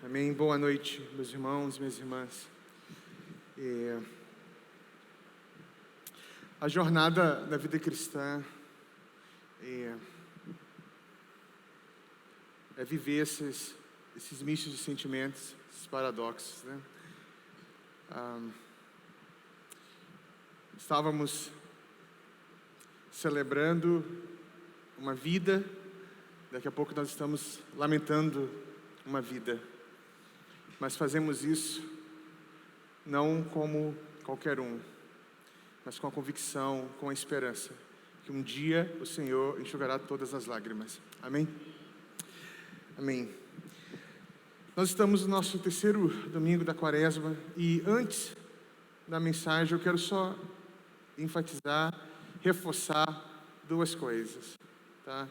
Amém. Boa noite, meus irmãos e minhas irmãs. A jornada da vida cristã é viver esses mistos de sentimentos, esses paradoxos, né? Estávamos celebrando uma vida, daqui a pouco nós estamos lamentando uma vida. Mas fazemos isso não como qualquer um, mas com a convicção, com a esperança, que um dia o Senhor enxugará todas as lágrimas. Amém? Amém. Nós estamos no nosso terceiro domingo da Quaresma e antes da mensagem eu quero só enfatizar, reforçar duas coisas, tá?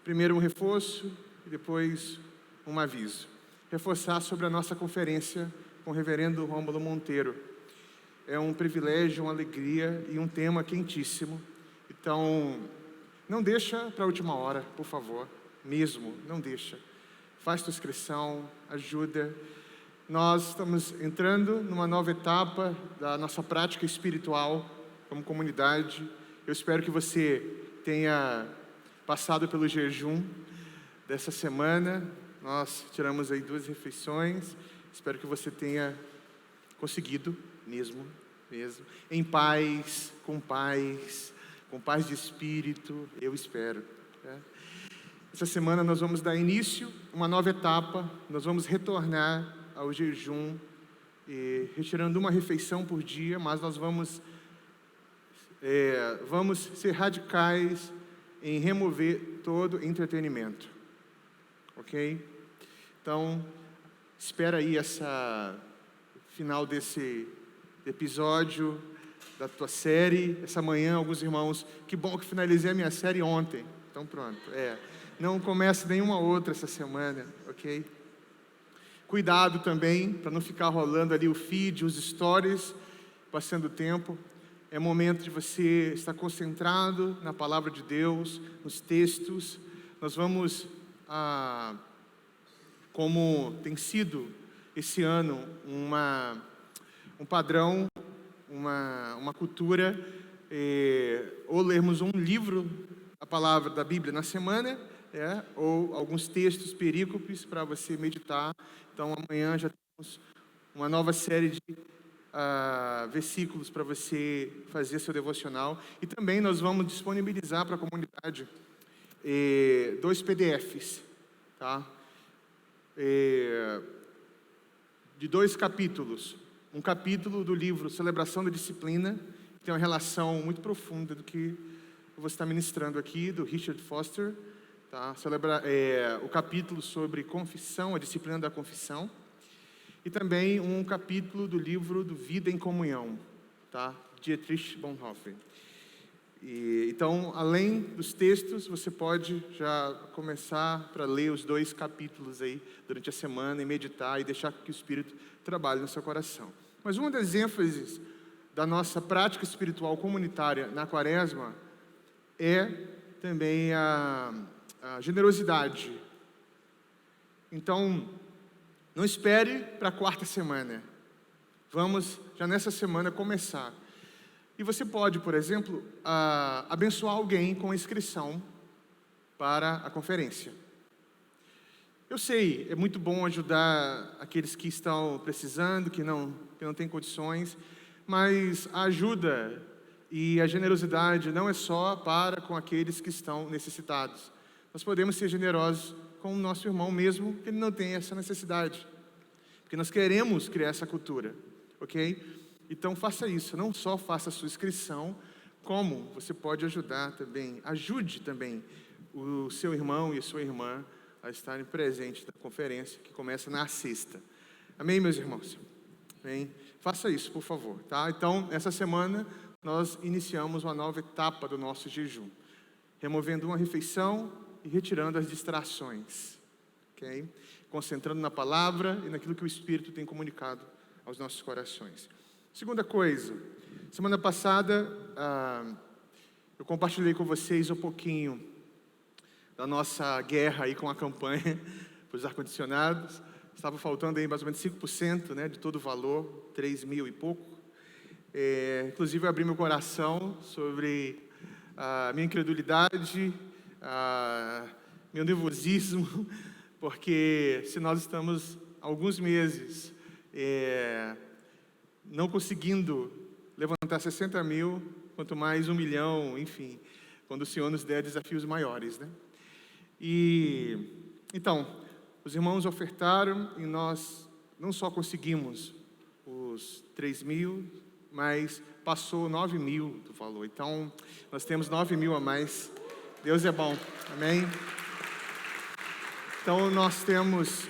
Primeiro um reforço e depois um aviso. Reforçar sobre a nossa conferência com o reverendo Rômulo Monteiro. É um privilégio, uma alegria e um tema quentíssimo. Então, não deixa para a última hora, por favor. Mesmo, não deixa. Faz tua inscrição, ajuda. Nós estamos entrando numa nova etapa da nossa prática espiritual como comunidade. Eu espero que você tenha passado pelo jejum dessa semana. Nós tiramos aí 2 refeições. Espero que você tenha conseguido mesmo, em paz, com paz de espírito, eu espero. Né? Essa semana nós vamos dar início a uma nova etapa. Nós vamos retornar ao jejum, retirando uma refeição por dia, mas nós vamos ser radicais em remover todo entretenimento. Ok? Então, espera aí essa final desse episódio da tua série, essa manhã, alguns irmãos, que bom que finalizei a minha série ontem. Então pronto, não começa nenhuma outra essa semana, ok? Cuidado também, para não ficar rolando ali o feed, os stories, passando o tempo. É momento de você estar concentrado na palavra de Deus, nos textos. Nós vamos como tem sido esse ano um padrão, uma cultura, ou lermos um livro, a palavra da Bíblia na semana, ou alguns textos, perícopes para você meditar. Então amanhã já temos uma nova série de versículos para você fazer seu devocional. E também nós vamos disponibilizar para a comunidade 2 PDFs, tá? De 2 capítulos. Um capítulo do livro Celebração da Disciplina, que tem uma relação muito profunda do que eu vou estar ministrando aqui, do Richard Foster, tá? O capítulo sobre confissão, a disciplina da confissão, e também um capítulo do livro do Vida em Comunhão, tá? Dietrich Bonhoeffer. Então, além dos textos, você pode já começar para ler os 2 capítulos aí durante a semana e meditar e deixar que o Espírito trabalhe no seu coração. Mas uma das ênfases da nossa prática espiritual comunitária na Quaresma é também a generosidade. Então, não espere para a 4ª semana. Vamos já nessa semana começar. E você pode, por exemplo, abençoar alguém com inscrição para a conferência. Eu sei, é muito bom ajudar aqueles que estão precisando, que não têm condições, mas a ajuda e a generosidade não é só para com aqueles que estão necessitados. Nós podemos ser generosos com o nosso irmão mesmo que ele não tenha essa necessidade, porque nós queremos criar essa cultura, ok? Então faça isso, não só faça a sua inscrição, como você pode ajudar também, ajude também o seu irmão e a sua irmã a estarem presentes na conferência que começa na 6ª. Amém, meus irmãos? Amém? Faça isso, por favor, tá? Então, essa semana nós iniciamos uma nova etapa do nosso jejum, removendo uma refeição e retirando as distrações, ok? Concentrando na palavra e naquilo que o Espírito tem comunicado aos nossos corações. Segunda coisa, semana passada eu compartilhei com vocês um pouquinho da nossa guerra aí com a campanha para os ar-condicionados. estava faltando aí mais ou menos 5%, né, de todo o valor, 3 mil e pouco. Inclusive, eu abri meu coração sobre a minha incredulidade, meu nervosismo, porque se nós estamos há alguns meses não conseguindo levantar 60 mil, quanto mais 1 milhão, enfim, quando o Senhor nos der desafios maiores, né? Então, os irmãos ofertaram e nós não só conseguimos os 3 mil, mas passou 9 mil do valor. Então, nós temos 9 mil a mais. Deus é bom, amém? Então, nós temos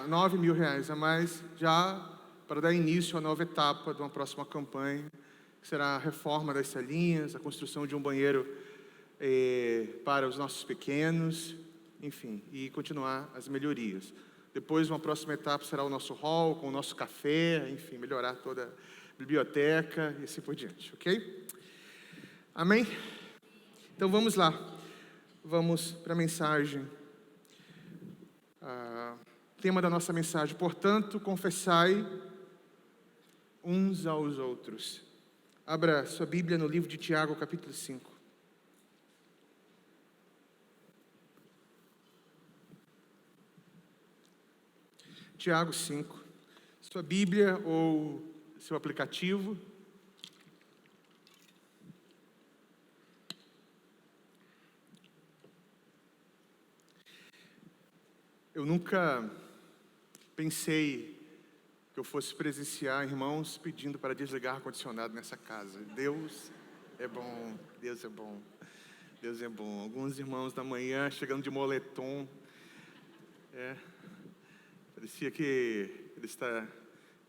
9 mil reais a mais já para dar início à nova etapa de uma próxima campanha, que será a reforma das salinhas, a construção de um banheiro para os nossos pequenos, enfim, e continuar as melhorias. Depois, uma próxima etapa será o nosso hall, com o nosso café, enfim, melhorar toda a biblioteca e assim por diante, ok? Amém? Então, vamos lá. Vamos para a mensagem. Tema da nossa mensagem: portanto, confessai uns aos outros. Abra sua Bíblia no livro de Tiago, capítulo 5. Tiago 5. Sua Bíblia ou seu aplicativo. Eu nunca pensei que eu fosse presenciar irmãos pedindo para desligar o ar-condicionado nessa casa. Deus é bom, Deus é bom, Deus é bom. Alguns irmãos da manhã chegando de moletom. Parecia que ele está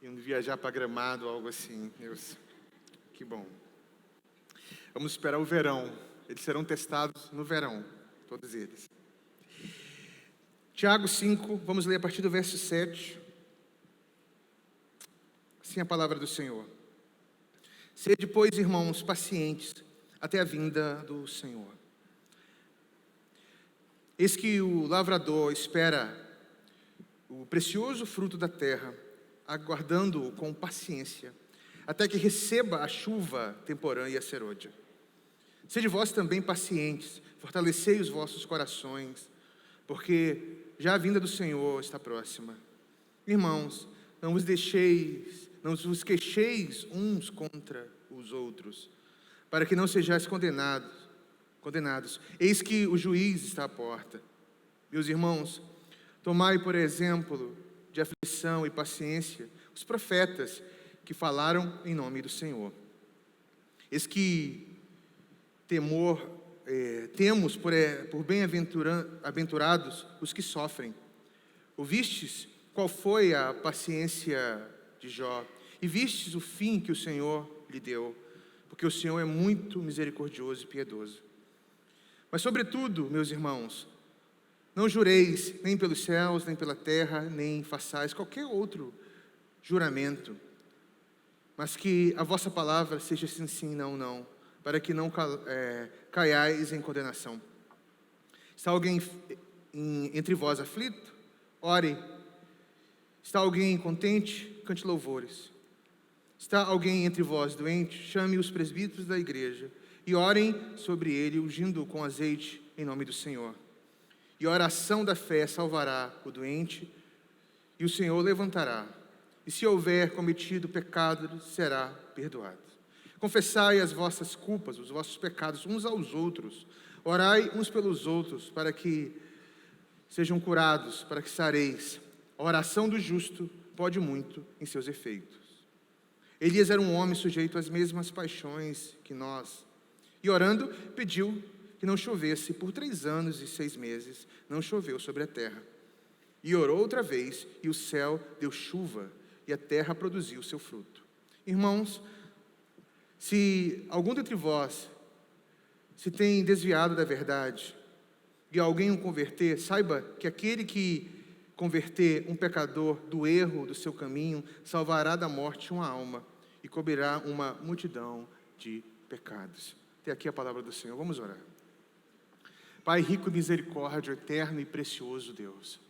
indo viajar para Gramado, algo assim. Deus, que bom. Vamos esperar o verão. Eles serão testados no verão, todos eles. Tiago 5, vamos ler a partir do verso 7. Assim a palavra do Senhor. Sede, pois, irmãos, pacientes até a vinda do Senhor. Eis que o lavrador espera o precioso fruto da terra, aguardando-o com paciência, até que receba a chuva temporã e a serôdia. Sede vós também pacientes, fortalecei os vossos corações, porque já a vinda do Senhor está próxima. Irmãos, não vos queixeis uns contra os outros, para que não sejais condenados. Eis que o juiz está à porta. Meus irmãos, tomai por exemplo de aflição e paciência os profetas que falaram em nome do Senhor. Eis que temos por bem-aventurados os que sofrem. Ouvistes qual foi a paciência de Jó, e vistes o fim que o Senhor lhe deu, porque o Senhor é muito misericordioso e piedoso. Mas sobretudo, meus irmãos, não jureis nem pelos céus, nem pela terra, nem façais qualquer outro juramento, mas que a vossa palavra seja sim, sim, não, não, para que não caiais em condenação. Está alguém entre vós aflito? Ore. Está alguém contente? Cante louvores. Está alguém entre vós doente? Chame os presbíteros da igreja e orem sobre ele, ungindo-o com azeite em nome do Senhor. E a oração da fé salvará o doente, e o Senhor o levantará. E se houver cometido pecado, será perdoado. Confessai as vossas culpas, os vossos pecados uns aos outros. Orai uns pelos outros, para que sejam curados, para que sareis. A oração do justo pode muito em seus efeitos. Elias era um homem sujeito às mesmas paixões que nós. E orando, pediu que não chovesse. Por 3 anos e 6 meses, não choveu sobre a terra. E orou outra vez, e o céu deu chuva, e a terra produziu seu fruto. Irmãos, se algum dentre vós se tem desviado da verdade, e alguém o converter, saiba que aquele que converter um pecador do erro do seu caminho, salvará da morte uma alma, e cobrirá uma multidão de pecados. Até aqui a palavra do Senhor. Vamos orar. Pai rico em misericórdia, eterno e precioso Deus,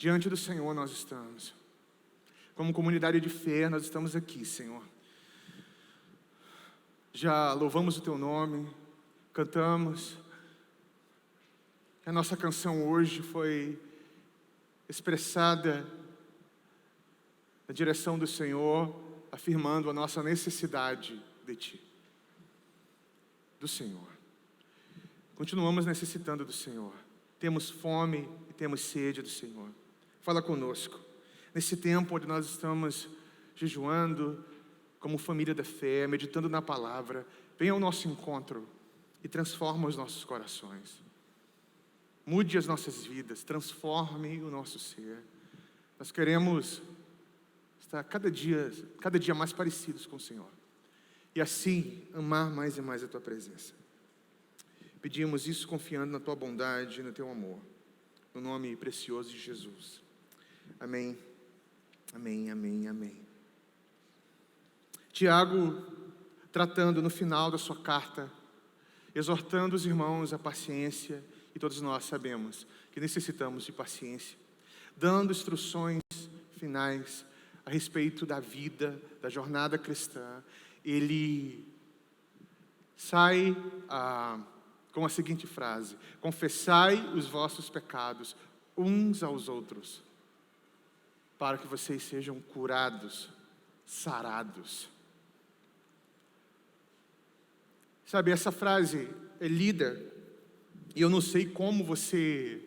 diante do Senhor nós estamos. Como comunidade de fé, nós estamos aqui, Senhor. Já louvamos o Teu nome, cantamos. A nossa canção hoje foi expressada na direção do Senhor, afirmando a nossa necessidade de Ti, do Senhor. Continuamos necessitando do Senhor. Temos fome e temos sede do Senhor. Fala conosco. Nesse tempo onde nós estamos jejuando, como família da fé, meditando na palavra, venha ao nosso encontro e transforma os nossos corações. Mude as nossas vidas, transforme o nosso ser. Nós queremos estar cada dia mais parecidos com o Senhor. E assim, amar mais e mais a Tua presença. Pedimos isso confiando na Tua bondade e no Teu amor. No nome precioso de Jesus. Amém. Amém, amém, amém. Tiago, tratando no final da sua carta, exortando os irmãos à paciência, e todos nós sabemos que necessitamos de paciência, dando instruções finais a respeito da vida, da jornada cristã. Ele sai com a seguinte frase: confessai os vossos pecados uns aos outros, para que vocês sejam curados, sarados. Sabe, essa frase é lida, e eu não sei como você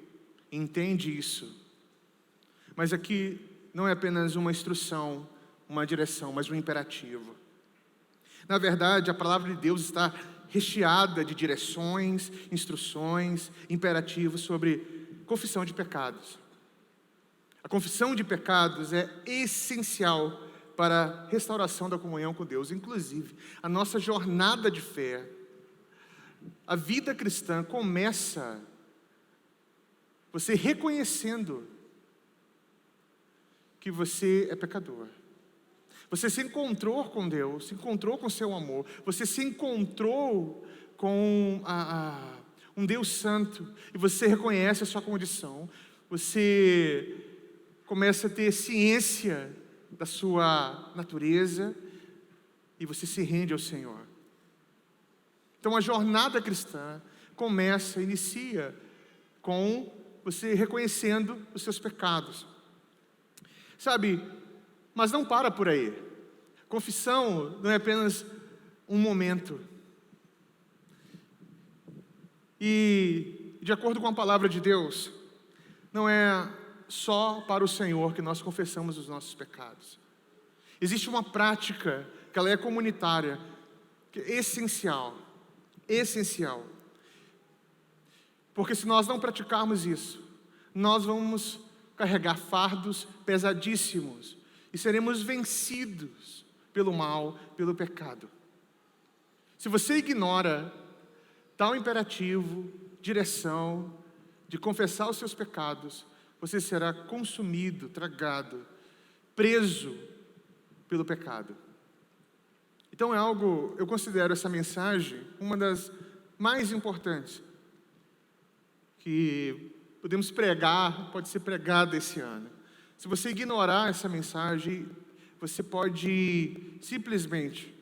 entende isso, mas aqui não é apenas uma instrução, uma direção, mas um imperativo. Na verdade, a palavra de Deus está recheada de direções, instruções, imperativos sobre confissão de pecados. A confissão de pecados é essencial para a restauração da comunhão com Deus. Inclusive, a nossa jornada de fé, a vida cristã começa você reconhecendo que você é pecador. Você se encontrou com Deus, se encontrou com o seu amor, você se encontrou com um Deus santo, e você reconhece a sua condição, você começa a ter ciência da sua natureza, e você se rende ao Senhor. Então a jornada cristã inicia com você reconhecendo os seus pecados. Sabe, mas não para por aí. Confissão não é apenas um momento. E, de acordo com a palavra de Deus, não é só para o Senhor que nós confessamos os nossos pecados. Existe uma prática que ela é comunitária, que é essencial. Essencial. Porque se nós não praticarmos isso, nós vamos carregar fardos pesadíssimos e seremos vencidos pelo mal, pelo pecado. Se você ignora tal imperativo, direção, de confessar os seus pecados, você será consumido, tragado, preso pelo pecado. Então eu considero essa mensagem uma das mais importantes que podemos pregar, pode ser pregada esse ano. Se você ignorar essa mensagem, você pode simplesmente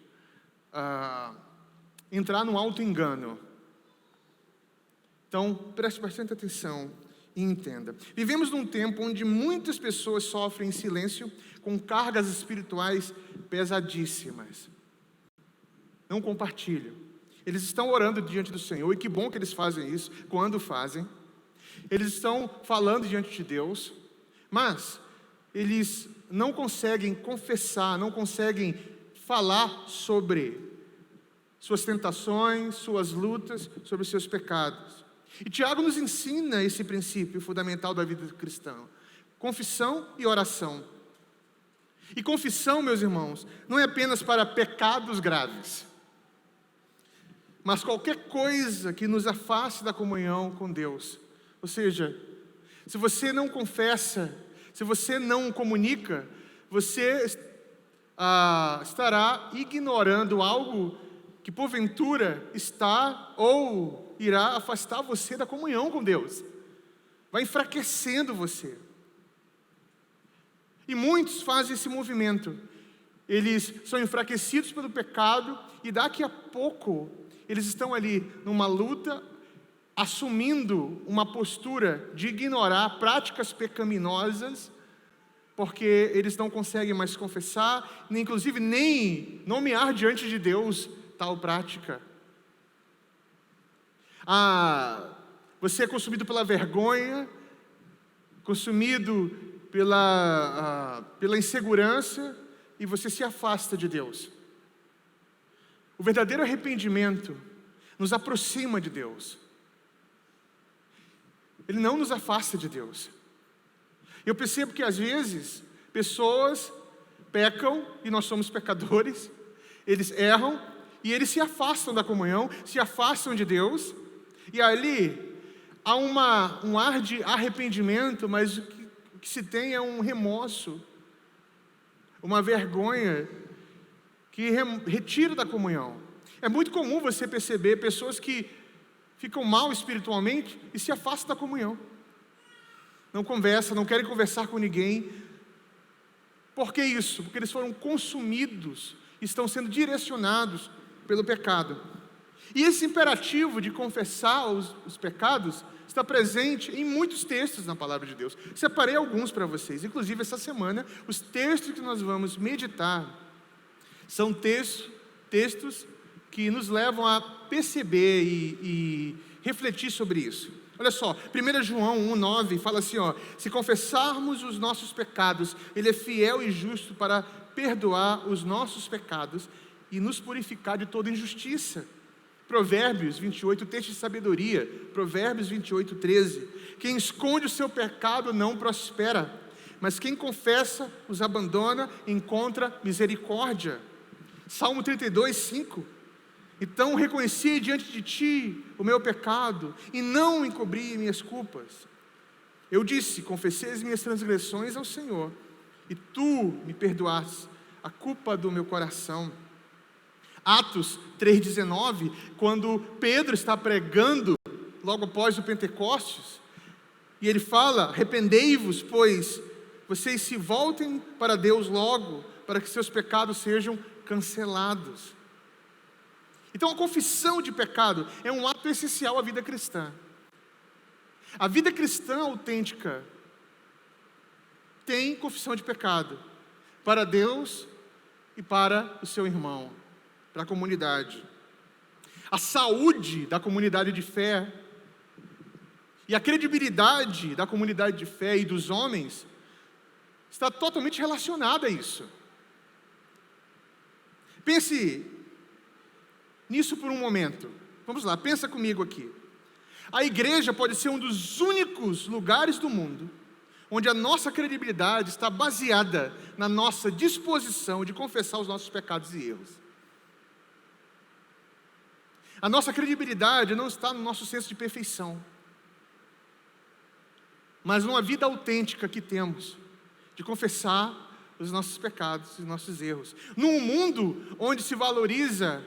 entrar num auto-engano. Então, preste bastante atenção e entenda. Vivemos num tempo onde muitas pessoas sofrem em silêncio com cargas espirituais pesadíssimas. Não compartilham. Eles estão orando diante do Senhor, e que bom que eles fazem isso, quando fazem. Eles estão falando diante de Deus, mas eles não conseguem confessar, não conseguem falar sobre suas tentações, suas lutas, sobre seus pecados. E Tiago nos ensina esse princípio fundamental da vida cristã: confissão e oração. E confissão, meus irmãos, não é apenas para pecados graves, mas qualquer coisa que nos afaste da comunhão com Deus. Ou seja, se você não confessa, se você não comunica, você estará ignorando algo que porventura está ou irá afastar você da comunhão com Deus. Vai enfraquecendo você. E muitos fazem esse movimento. Eles são enfraquecidos pelo pecado e daqui a pouco eles estão ali numa luta, assumindo uma postura de ignorar práticas pecaminosas, porque eles não conseguem mais confessar, nem, inclusive nem nomear diante de Deus tal prática. Você é consumido pela vergonha, consumido pela insegurança, e você se afasta de Deus. O verdadeiro arrependimento nos aproxima de Deus. Ele não nos afasta de Deus. Eu percebo que às vezes pessoas pecam, e nós somos pecadores, eles erram e eles se afastam da comunhão, se afastam de Deus, e ali há um ar de arrependimento, mas o que se tem é um remorso, uma vergonha que retira da comunhão. É muito comum você perceber pessoas que ficam mal espiritualmente e se afastam da comunhão. Não conversam, não querem conversar com ninguém. Por que isso? Porque eles foram consumidos, estão sendo direcionados pelo pecado. E esse imperativo de confessar os pecados está presente em muitos textos na palavra de Deus. Separei alguns para vocês. Inclusive, essa semana, os textos que nós vamos meditar são textos que nos levam a perceber e refletir sobre isso. Olha só, 1 João 1,9 fala assim, se confessarmos os nossos pecados, Ele é fiel e justo para perdoar os nossos pecados e nos purificar de toda injustiça. Provérbios 28, texto de sabedoria, Provérbios 28, 13. Quem esconde o seu pecado não prospera, mas quem confessa os abandona, encontra misericórdia. Salmo 32, 5. Então reconheci diante de ti o meu pecado e não encobri minhas culpas. Eu disse, confessei as minhas transgressões ao Senhor, e tu me perdoaste a culpa do meu coração. Atos 3,19, quando Pedro está pregando, logo após o Pentecostes, e ele fala, arrependei-vos, pois vocês se voltem para Deus logo, para que seus pecados sejam cancelados. Então a confissão de pecado é um ato essencial à vida cristã. A vida cristã autêntica tem confissão de pecado para Deus e para o seu irmão, para a comunidade. A saúde da comunidade de fé e a credibilidade da comunidade de fé e dos homens está totalmente relacionada a isso. Pense nisso por um momento. Vamos lá, pensa comigo aqui. A igreja pode ser um dos únicos lugares do mundo onde a nossa credibilidade está baseada na nossa disposição de confessar os nossos pecados e erros. A nossa credibilidade não está no nosso senso de perfeição, mas numa vida autêntica que temos, de confessar os nossos pecados e os nossos erros. Num mundo onde se valoriza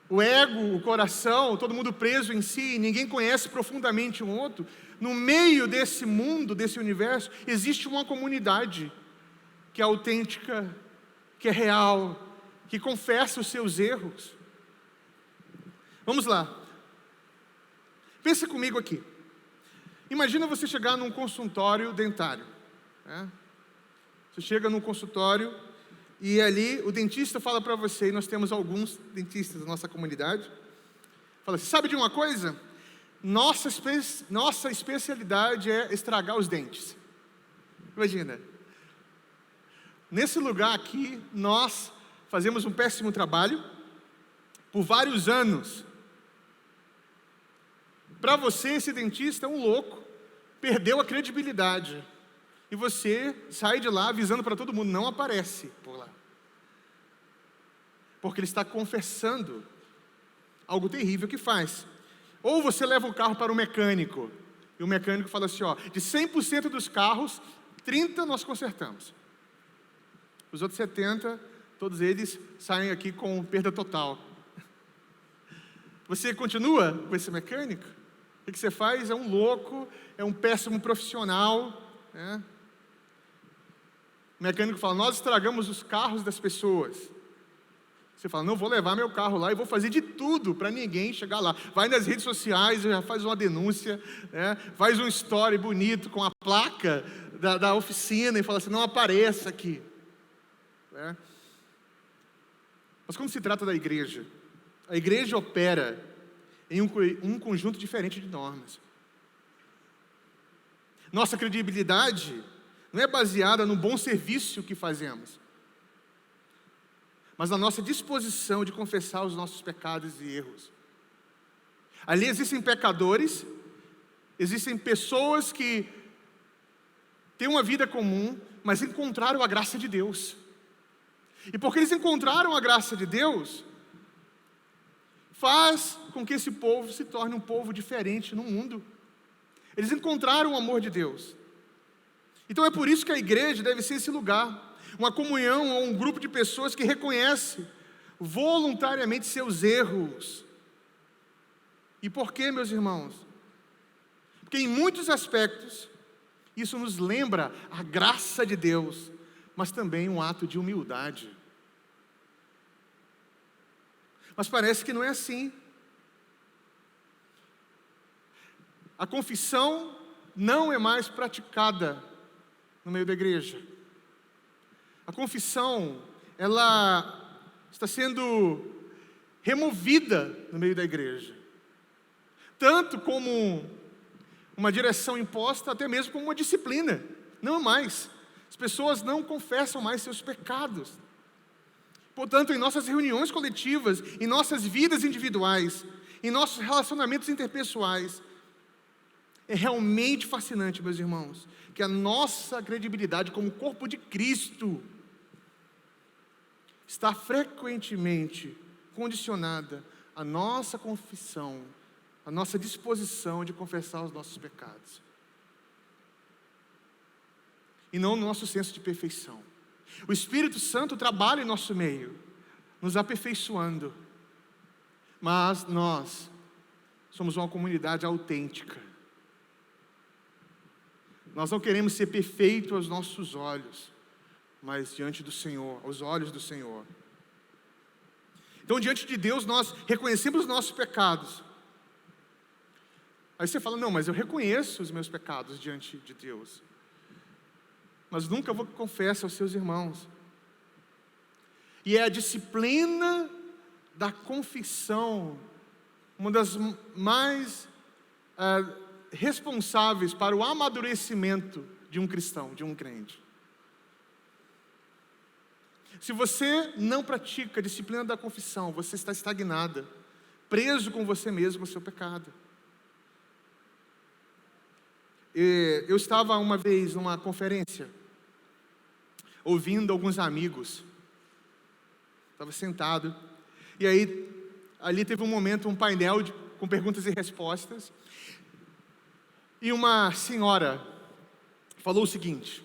o ego, o coração, todo mundo preso em si, ninguém conhece profundamente um outro, no meio desse mundo, desse universo, existe uma comunidade que é autêntica, que é real, que confessa os seus erros. Vamos lá. Pensa comigo aqui. Imagina você chegar num consultório dentário, né? Você chega num consultório e ali o dentista fala para você, e nós temos alguns dentistas da nossa comunidade, fala assim, sabe de uma coisa? Nossa especialidade é estragar os dentes. Imagina. Nesse lugar aqui, nós fazemos um péssimo trabalho por vários anos. Para você, esse dentista é um louco, perdeu a credibilidade. E você sai de lá avisando para todo mundo, não aparece por lá. Porque ele está confessando algo terrível que faz. Ou você leva o carro para o mecânico, e o mecânico fala assim, de 100% dos carros, 30 nós consertamos. Os outros 70, todos eles saem aqui com perda total. Você continua com esse mecânico? O que você faz? É um louco, é um péssimo profissional, né? O mecânico fala, nós estragamos os carros das pessoas. Você fala, não vou levar meu carro lá e vou fazer de tudo para ninguém chegar lá. Vai nas redes sociais, já faz uma denúncia, né? Faz um story bonito com a placa da oficina e fala assim, não apareça aqui. Né? Mas quando se trata da igreja, a igreja opera em um conjunto diferente de normas. Nossa credibilidade não é baseada no bom serviço que fazemos, mas na nossa disposição de confessar os nossos pecados e erros. Ali existem pecadores, existem pessoas que têm uma vida comum, mas encontraram a graça de Deus. E porque eles encontraram a graça de Deus, faz com que esse povo se torne um povo diferente no mundo. Eles encontraram o amor de Deus. Então é por isso que a igreja deve ser esse lugar, uma comunhão ou um grupo de pessoas que reconhece voluntariamente seus erros. E por quê, meus irmãos? Porque em muitos aspectos, isso nos lembra a graça de Deus, mas também um ato de humildade. Mas parece que não é assim. A confissão não é mais praticada no meio da igreja. A confissão, ela está sendo removida no meio da igreja. Tanto como uma direção imposta, até mesmo como uma disciplina. Não mais. As pessoas não confessam mais seus pecados. Portanto, em nossas reuniões coletivas, em nossas vidas individuais, em nossos relacionamentos interpessoais, é realmente fascinante, meus irmãos, que a nossa credibilidade como corpo de Cristo está frequentemente condicionada à nossa confissão, à nossa disposição de confessar os nossos pecados. E não no nosso senso de perfeição. O Espírito Santo trabalha em nosso meio, nos aperfeiçoando. Mas nós somos uma comunidade autêntica. Nós não queremos ser perfeitos aos nossos olhos, mas diante do Senhor, aos olhos do Senhor. Então, diante de Deus, nós reconhecemos os nossos pecados. Aí você fala, não, mas eu reconheço os meus pecados diante de Deus, mas nunca vou confessar aos seus irmãos. E é a disciplina da confissão, uma das mais responsáveis para o amadurecimento de um cristão, de um crente. Se você não pratica a disciplina da confissão, você está estagnada, preso com você mesmo, com o seu pecado. Eu estava uma vez numa conferência, ouvindo alguns amigos, estava sentado, e aí, ali teve um momento, um painel com perguntas e respostas, e uma senhora falou o seguinte: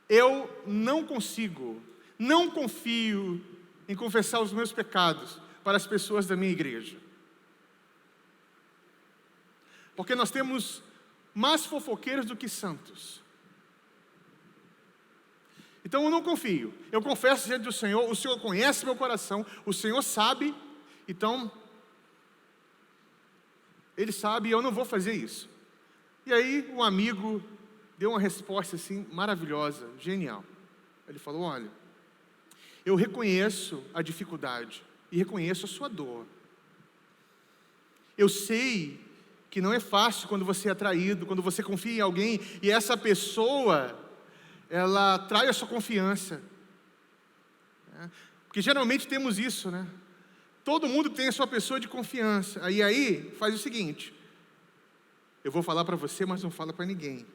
eu não confio em confessar os meus pecados para as pessoas da minha igreja. Porque nós temos mais fofoqueiros do que santos. Então eu não confio. Eu confesso diante do Senhor, o Senhor conhece meu coração, o Senhor sabe, então Ele sabe e eu não vou fazer isso. E aí um amigo deu uma resposta assim maravilhosa, genial. Ele falou, olha, eu reconheço a dificuldade e reconheço a sua dor. Eu sei que não é fácil quando você é traído, quando você confia em alguém e essa pessoa, ela trai a sua confiança. Porque geralmente temos isso, né? Todo mundo tem a sua pessoa de confiança. Aí faz o seguinte: eu vou falar para você, mas não fala para ninguém.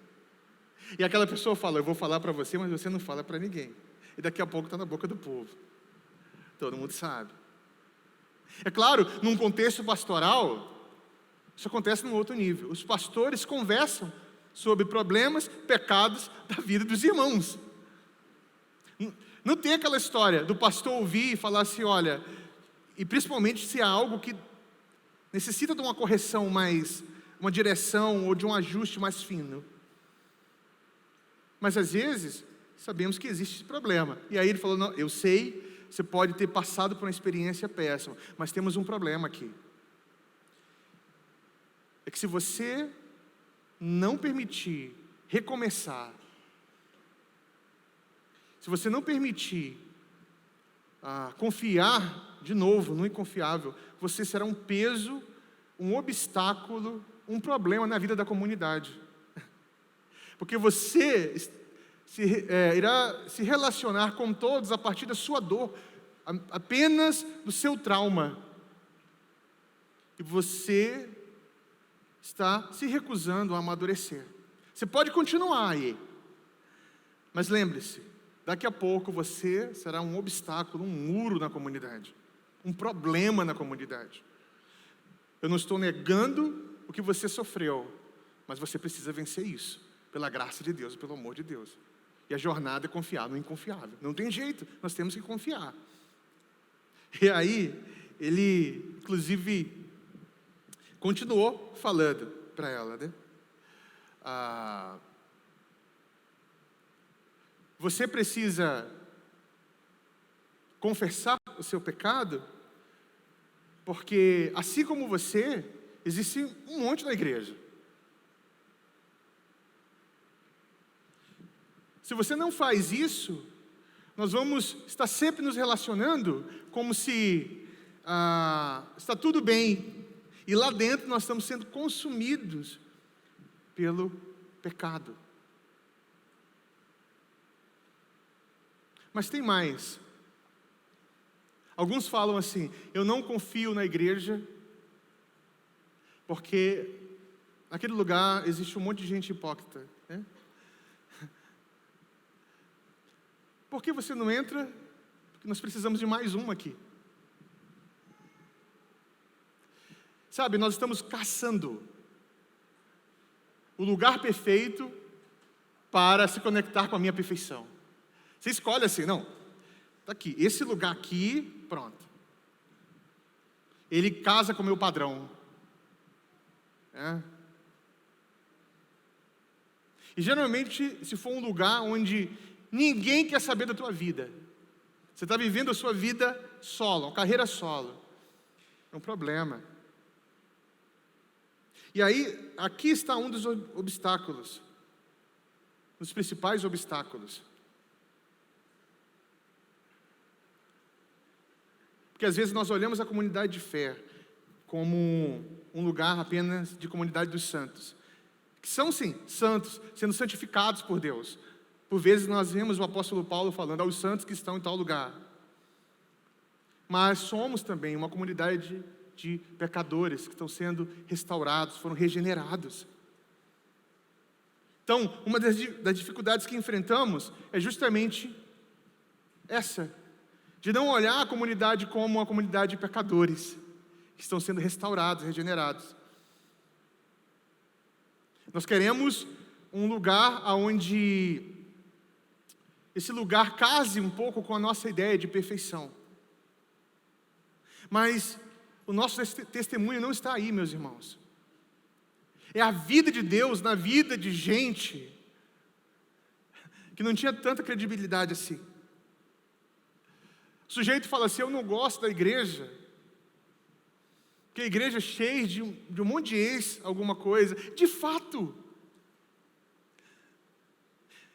E aquela pessoa fala, eu vou falar para você, mas você não fala para ninguém. E daqui a pouco está na boca do povo. Todo mundo sabe. É claro, num contexto pastoral, isso acontece num outro nível. Os pastores conversam sobre problemas, pecados da vida dos irmãos. Não tem aquela história do pastor ouvir e falar assim, olha, e principalmente se há algo que necessita de uma correção mais, uma direção ou de um ajuste mais fino. Mas às vezes, sabemos que existe esse problema. E aí ele falou, não, eu sei, você pode ter passado por uma experiência péssima, mas temos um problema aqui. É que se você não permitir recomeçar, se você não permitir confiar de novo no inconfiável, você será um peso, um obstáculo, um problema na vida da comunidade. Porque você irá se relacionar com todos a partir da sua dor, apenas do seu trauma. E você está se recusando a amadurecer. Você pode continuar aí, mas lembre-se, daqui a pouco você será um obstáculo, um muro na comunidade, um problema na comunidade. Eu não estou negando o que você sofreu, mas você precisa vencer isso, pela graça de Deus, pelo amor de Deus. E a jornada é confiar no inconfiável. Não tem jeito, nós temos que confiar. E aí, ele, inclusive, continuou falando para ela, né? Você precisa confessar o seu pecado, porque assim como você, existe um monte na igreja. Se você não faz isso, nós vamos estar sempre nos relacionando como se está tudo bem, e lá dentro nós estamos sendo consumidos pelo pecado. Mas tem mais. Alguns falam assim, eu não confio na igreja, porque naquele lugar existe um monte de gente hipócrita, né? Por que você não entra? Porque nós precisamos de mais uma aqui. Sabe, nós estamos caçando o lugar perfeito para se conectar com a minha perfeição. Você escolhe assim, não, está aqui, esse lugar aqui, pronto. Ele casa com o meu padrão. E geralmente, se for um lugar onde ninguém quer saber da tua vida, você está vivendo a sua vida solo, uma carreira solo, é um problema. E aí, aqui está um dos obstáculos, os principais obstáculos. Porque às vezes nós olhamos a comunidade de fé como um lugar apenas de comunidade dos santos, que são sim, santos, sendo santificados por Deus. Por vezes nós vemos o apóstolo Paulo falando aos santos que estão em tal lugar. Mas somos também uma comunidade de pecadores que estão sendo restaurados, foram regenerados. Então, uma das dificuldades que enfrentamos é justamente essa, de não olhar a comunidade como uma comunidade de pecadores, que estão sendo restaurados, regenerados. Nós queremos um lugar onde esse lugar case um pouco com a nossa ideia de perfeição. Mas o nosso testemunho não está aí, meus irmãos. É a vida de Deus na vida de gente que não tinha tanta credibilidade assim. O sujeito fala assim, eu não gosto da igreja, porque a igreja é cheia de um monte de ex, alguma coisa. De fato.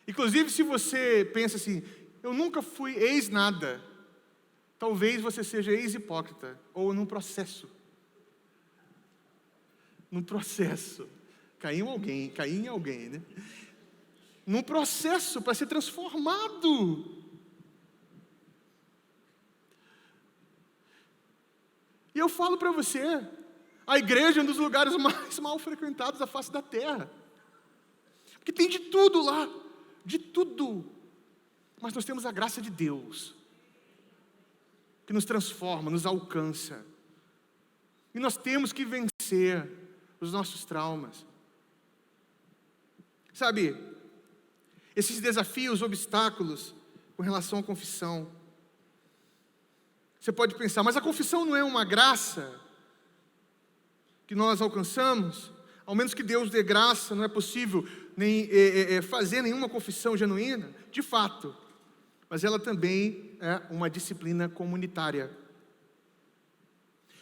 Inclusive, se você pensa assim, eu nunca fui ex nada, talvez você seja ex-hipócrita, ou num processo. Num processo. Caiu em alguém, né? Num processo para ser transformado. E eu falo para você, a igreja é um dos lugares mais mal frequentados da face da terra. Porque tem de tudo lá, de tudo. Mas nós temos a graça de Deus, que nos transforma, nos alcança. E nós temos que vencer os nossos traumas. Sabe, esses desafios, obstáculos com relação à confissão. Você pode pensar, mas a confissão não é uma graça que nós alcançamos, ao menos que Deus dê graça, não é possível nem fazer nenhuma confissão genuína, de fato. Mas ela também é uma disciplina comunitária.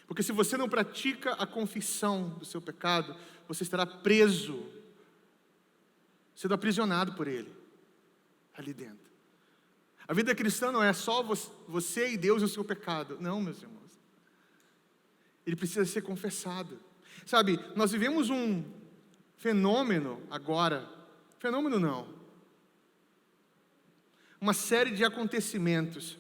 Porque se você não pratica a confissão do seu pecado, você estará preso, sendo aprisionado por ele, ali dentro. A vida cristã não é só você e Deus e o seu pecado. Não, meus irmãos. Ele precisa ser confessado. Sabe, nós vivemos um fenômeno agora. Fenômeno não. Uma série de acontecimentos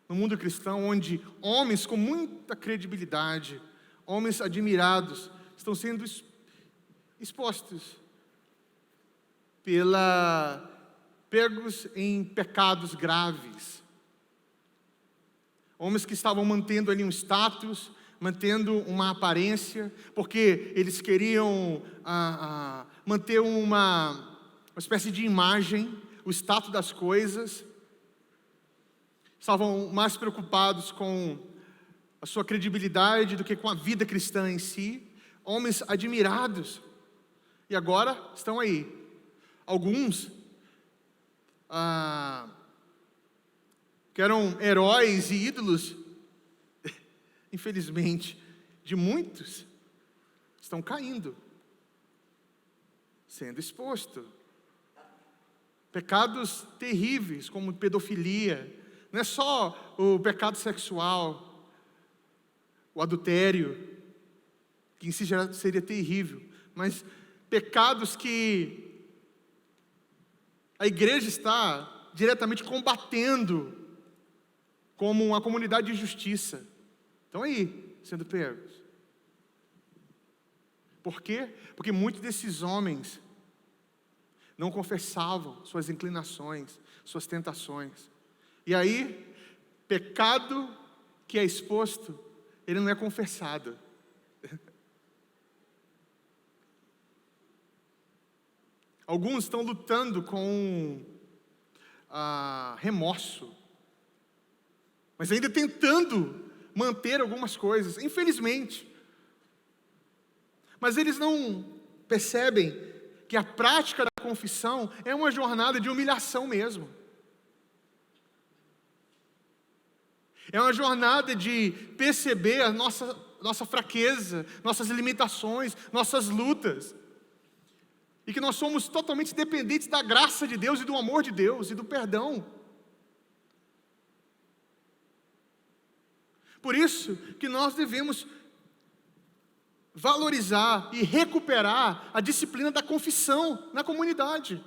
no mundo cristão, onde homens com muita credibilidade, homens admirados, estão sendo expostos pegos em pecados graves. Homens que estavam mantendo ali um status, mantendo uma aparência, porque eles queriam manter uma espécie de imagem, o status das coisas. Estavam mais preocupados com a sua credibilidade do que com a vida cristã em si. Homens admirados. E agora estão aí. Alguns que eram heróis e ídolos, infelizmente, de muitos, estão caindo, sendo expostos. Pecados terríveis, como pedofilia. Não é só o pecado sexual, o adultério, que em si já seria terrível, mas pecados que a igreja está diretamente combatendo como uma comunidade de justiça. Estão aí, sendo pegos. Por quê? Porque muitos desses homens não confessavam suas inclinações, suas tentações. E aí, pecado que é exposto, ele não é confessado. Alguns estão lutando com remorso, mas ainda tentando manter algumas coisas, infelizmente. Mas eles não percebem que a prática da confissão é uma jornada de humilhação mesmo. É uma jornada de perceber a nossa fraqueza, nossas limitações, nossas lutas. E que nós somos totalmente dependentes da graça de Deus e do amor de Deus e do perdão. Por isso que nós devemos valorizar e recuperar a disciplina da confissão na comunidade.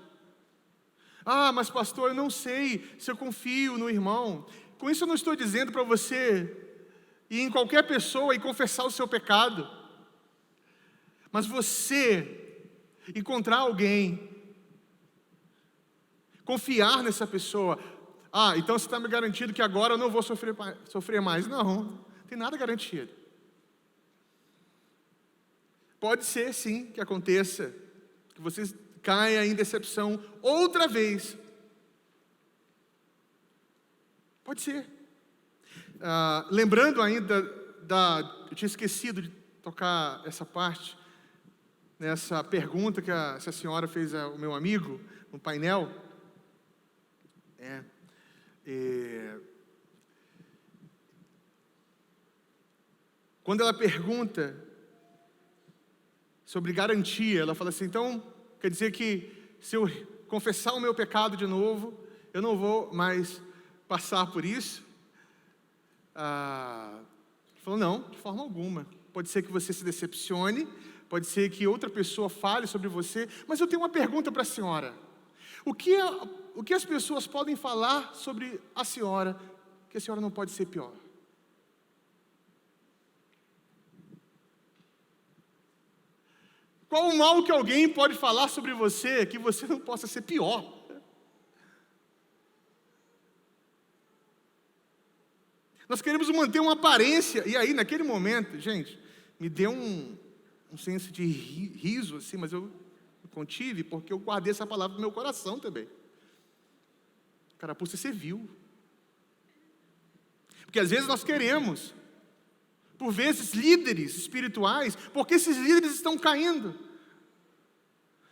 Mas pastor, eu não sei se eu confio no irmão. Com isso eu não estou dizendo para você ir em qualquer pessoa e confessar o seu pecado. Mas você encontrar alguém, confiar nessa pessoa. Então você está me garantindo que agora eu não vou sofrer mais. Não tem nada garantido. Pode ser sim que aconteça, que você caia em decepção outra vez. Pode ser. Lembrando ainda eu tinha esquecido de tocar essa parte, nessa pergunta que essa senhora fez ao meu amigo, no painel. Quando ela pergunta sobre garantia, ela fala assim, então, quer dizer que se eu confessar o meu pecado de novo, eu não vou mais passar por isso? Falou, não, de forma alguma. Pode ser que você se decepcione, pode ser que outra pessoa fale sobre você, mas eu tenho uma pergunta para a senhora. O que as pessoas podem falar sobre a senhora, que a senhora não pode ser pior? Qual o mal que alguém pode falar sobre você, que você não possa ser pior? Nós queremos manter uma aparência, e aí naquele momento, gente, me deu um senso de riso, assim, mas eu contive, porque eu guardei essa palavra no meu coração também. Carapuça, você viu. Porque às vezes nós queremos por vezes líderes espirituais, porque esses líderes estão caindo.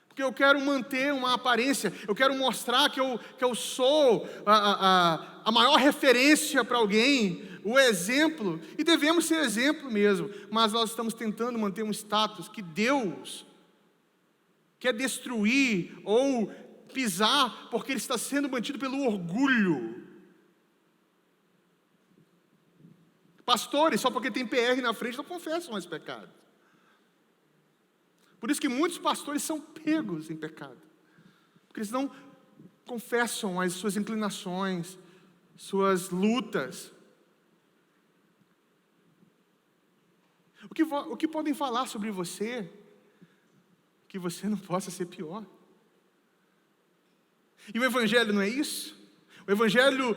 Porque eu quero manter uma aparência, eu quero mostrar que eu sou a maior referência para alguém, o exemplo, e devemos ser exemplo mesmo, mas nós estamos tentando manter um status que Deus quer destruir ou pisar, porque ele está sendo mantido pelo orgulho. Pastores, só porque tem PR na frente, não confessam mais pecado. Por isso que muitos pastores são pegos em pecado, porque eles não confessam as suas inclinações, suas lutas. O que podem falar sobre você, que você não possa ser pior? E o Evangelho não é isso? O Evangelho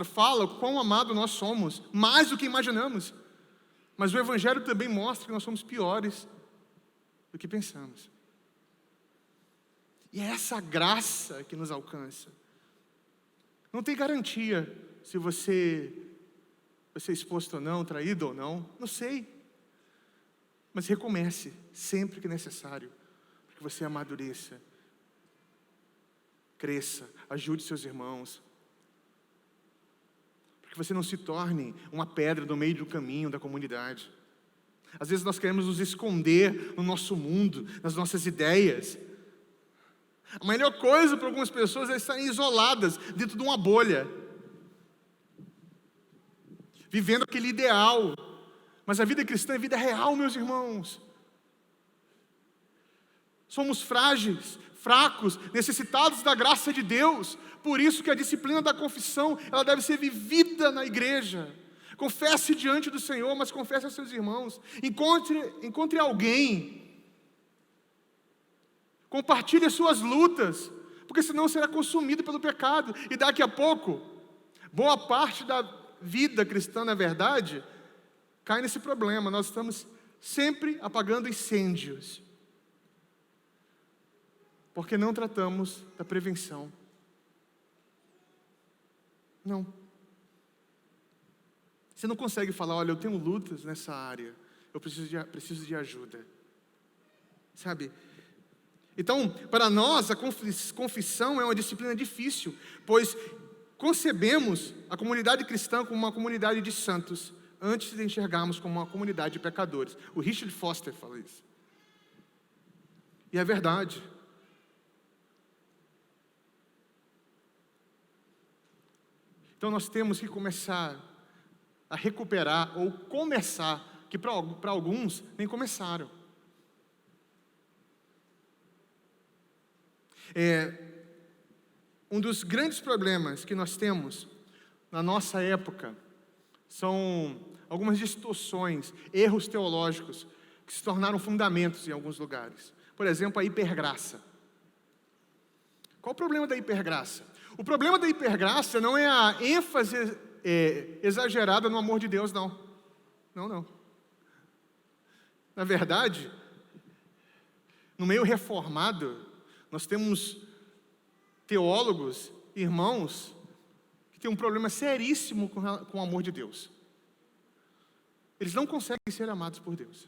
fala quão amado nós somos, mais do que imaginamos. Mas o Evangelho também mostra que nós somos piores do que pensamos. E é essa graça que nos alcança. Não tem garantia se você vai ser exposto ou não, traído ou não, não sei. Mas recomece sempre que necessário, para que você amadureça, cresça, ajude seus irmãos, para que você não se torne uma pedra no meio do caminho da comunidade. Às vezes nós queremos nos esconder no nosso mundo, nas nossas ideias. A melhor coisa para algumas pessoas é estarem isoladas dentro de uma bolha, vivendo aquele ideal. Mas a vida cristã é vida real, meus irmãos. Somos frágeis, fracos, necessitados da graça de Deus. Por isso que a disciplina da confissão, ela deve ser vivida na igreja. Confesse diante do Senhor, mas confesse aos seus irmãos. Encontre alguém. Compartilhe as suas lutas, porque senão será consumido pelo pecado. E daqui a pouco, boa parte da vida cristã, na verdade, cai nesse problema. Nós estamos sempre apagando incêndios, porque não tratamos da prevenção. Não. Você não consegue falar, olha, eu tenho lutas nessa área, eu preciso de ajuda. Sabe? Então, para nós, a confissão é uma disciplina difícil, pois concebemos a comunidade cristã como uma comunidade de santos, antes de enxergarmos como uma comunidade de pecadores. O Richard Foster fala isso. E é verdade. Então nós temos que começar a recuperar, ou começar, que para alguns nem começaram. Um dos grandes problemas que nós temos na nossa época são algumas distorções, erros teológicos que se tornaram fundamentos em alguns lugares. Por exemplo, a hipergraça. Qual o problema da hipergraça? O problema da hipergraça não é a ênfase exagerada no amor de Deus, não. Não. Na verdade, no meio reformado, nós temos teólogos, irmãos, que têm um problema seríssimo com o amor de Deus. Eles não conseguem ser amados por Deus.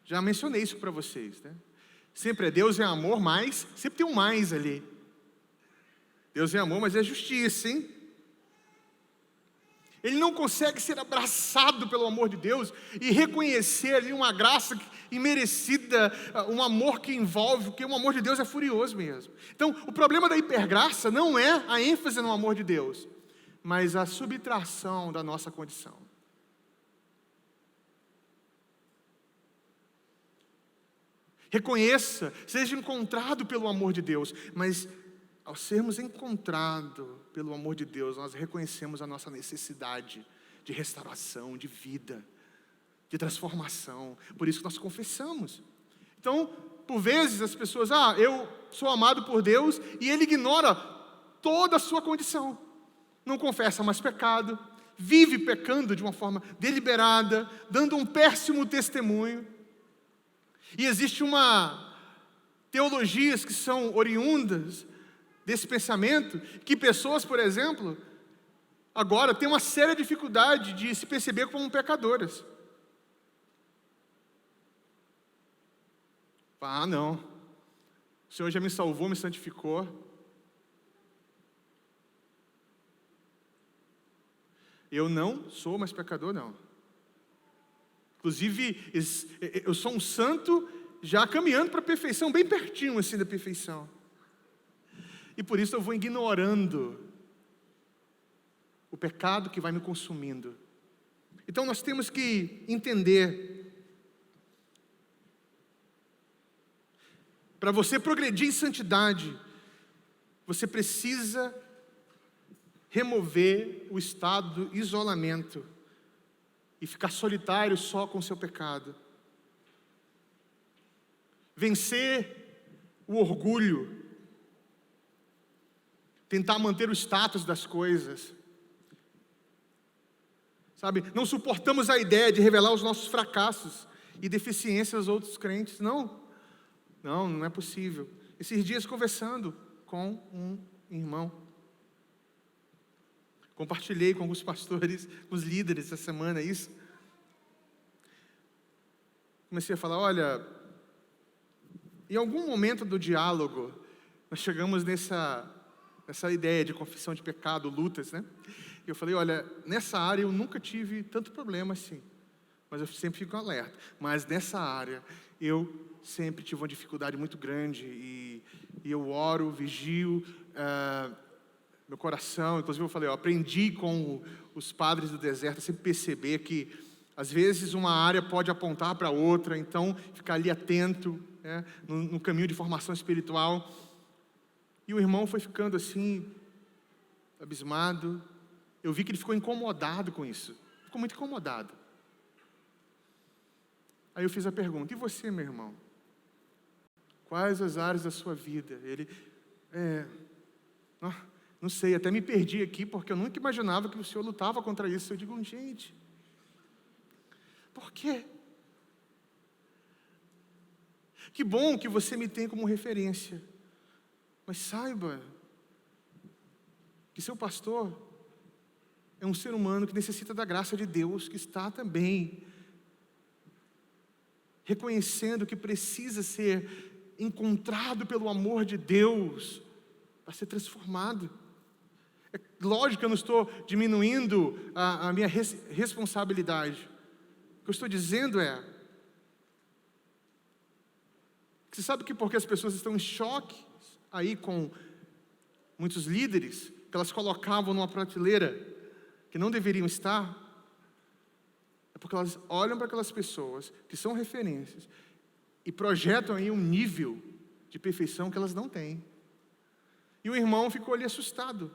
Já mencionei isso para vocês, né? Sempre Deus é amor, mas sempre tem um mais ali. Deus é amor, mas é justiça, hein? Ele não consegue ser abraçado pelo amor de Deus e reconhecer ali uma graça imerecida, um amor que envolve, porque o amor de Deus é furioso mesmo. Então, o problema da hipergraça não é a ênfase no amor de Deus, mas a subtração da nossa condição. Reconheça, seja encontrado pelo amor de Deus, mas ao sermos encontrados pelo amor de Deus, nós reconhecemos a nossa necessidade de restauração, de vida, de transformação. Por isso que nós confessamos. Então, por vezes as pessoas, eu sou amado por Deus, e ele ignora toda a sua condição. Não confessa mais pecado, vive pecando de uma forma deliberada, dando um péssimo testemunho. E existe teologias que são oriundas desse pensamento, que pessoas, por exemplo, agora têm uma séria dificuldade de se perceber como pecadoras. Ah, não, o Senhor já me salvou, me santificou. Eu não sou mais pecador, não. Inclusive, eu sou um santo já caminhando para a perfeição, bem pertinho assim da perfeição. E por isso eu vou ignorando o pecado que vai me consumindo. Então nós temos que entender, para você progredir em santidade, você precisa remover o estado de isolamento e ficar solitário só com o seu pecado. Vencer o orgulho, tentar manter o status das coisas. Sabe, não suportamos a ideia de revelar os nossos fracassos e deficiências aos outros crentes. Não é possível. Esses dias conversando com um irmão, compartilhei com alguns pastores, com os líderes essa semana isso. Comecei a falar, olha, em algum momento do diálogo, nós chegamos nessa ideia de confissão de pecado, lutas, né? Eu falei, olha, nessa área eu nunca tive tanto problema assim, mas eu sempre fico alerta. Mas nessa área eu sempre tive uma dificuldade muito grande e eu oro, vigio, meu coração. Inclusive eu falei, eu aprendi com os padres do deserto a sempre perceber que às vezes uma área pode apontar para outra, então ficar ali atento, né, no caminho de formação espiritual. E o irmão foi ficando assim, abismado. Eu vi que ele ficou incomodado com isso. Ficou muito incomodado. Aí eu fiz a pergunta, e você, meu irmão? Quais as áreas da sua vida? Ele, não sei, até me perdi aqui, porque eu nunca imaginava que o senhor lutava contra isso. Eu digo, gente, por quê? Que bom que você me tem como referência. Mas saiba que seu pastor é um ser humano que necessita da graça de Deus, que está também reconhecendo que precisa ser encontrado pelo amor de Deus para ser transformado. É lógico que eu não estou diminuindo a minha responsabilidade. O que eu estou dizendo é que você sabe que porque as pessoas estão em choque aí com muitos líderes, que elas colocavam numa prateleira que não deveriam estar, é porque elas olham para aquelas pessoas que são referências e projetam aí um nível de perfeição que elas não têm. E o irmão ficou ali assustado.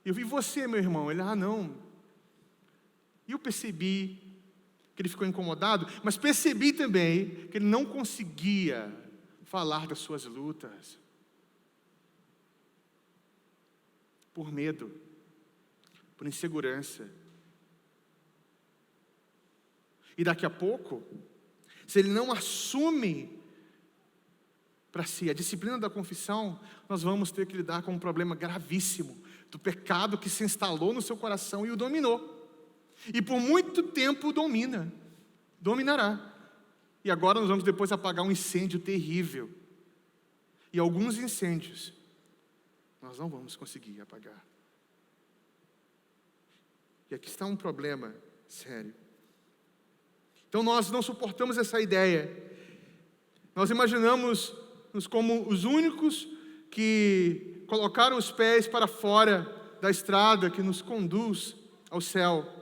Eu vi você, meu irmão. Ele, não. E eu percebi que ele ficou incomodado, mas percebi também que ele não conseguia falar das suas lutas. Por medo, por insegurança. E daqui a pouco, se ele não assume para si a disciplina da confissão, nós vamos ter que lidar com um problema gravíssimo do pecado que se instalou no seu coração e o dominou. E por muito tempo dominará. E agora nós vamos depois apagar um incêndio terrível. E alguns incêndios nós não vamos conseguir apagar. E aqui está um problema sério. Então nós não suportamos essa ideia. Nós imaginamos-nos como os únicos que colocaram os pés para fora da estrada que nos conduz ao céu.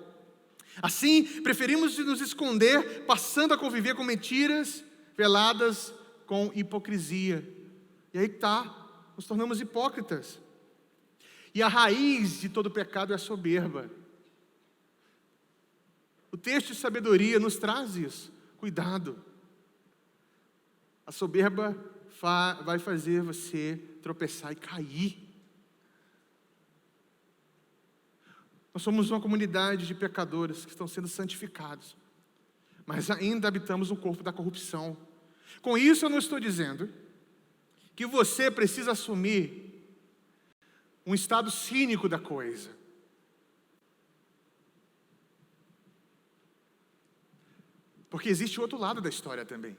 Assim, preferimos nos esconder, passando a conviver com mentiras veladas com hipocrisia. E aí nos tornamos hipócritas. E a raiz de todo pecado é a soberba. O texto de sabedoria nos traz isso. Cuidado. A soberba vai fazer você tropeçar e cair. Nós somos uma comunidade de pecadores que estão sendo santificados, mas ainda habitamos no corpo da corrupção. Com isso eu não estou dizendo que você precisa assumir um estado cínico da coisa. Porque existe o outro lado da história também.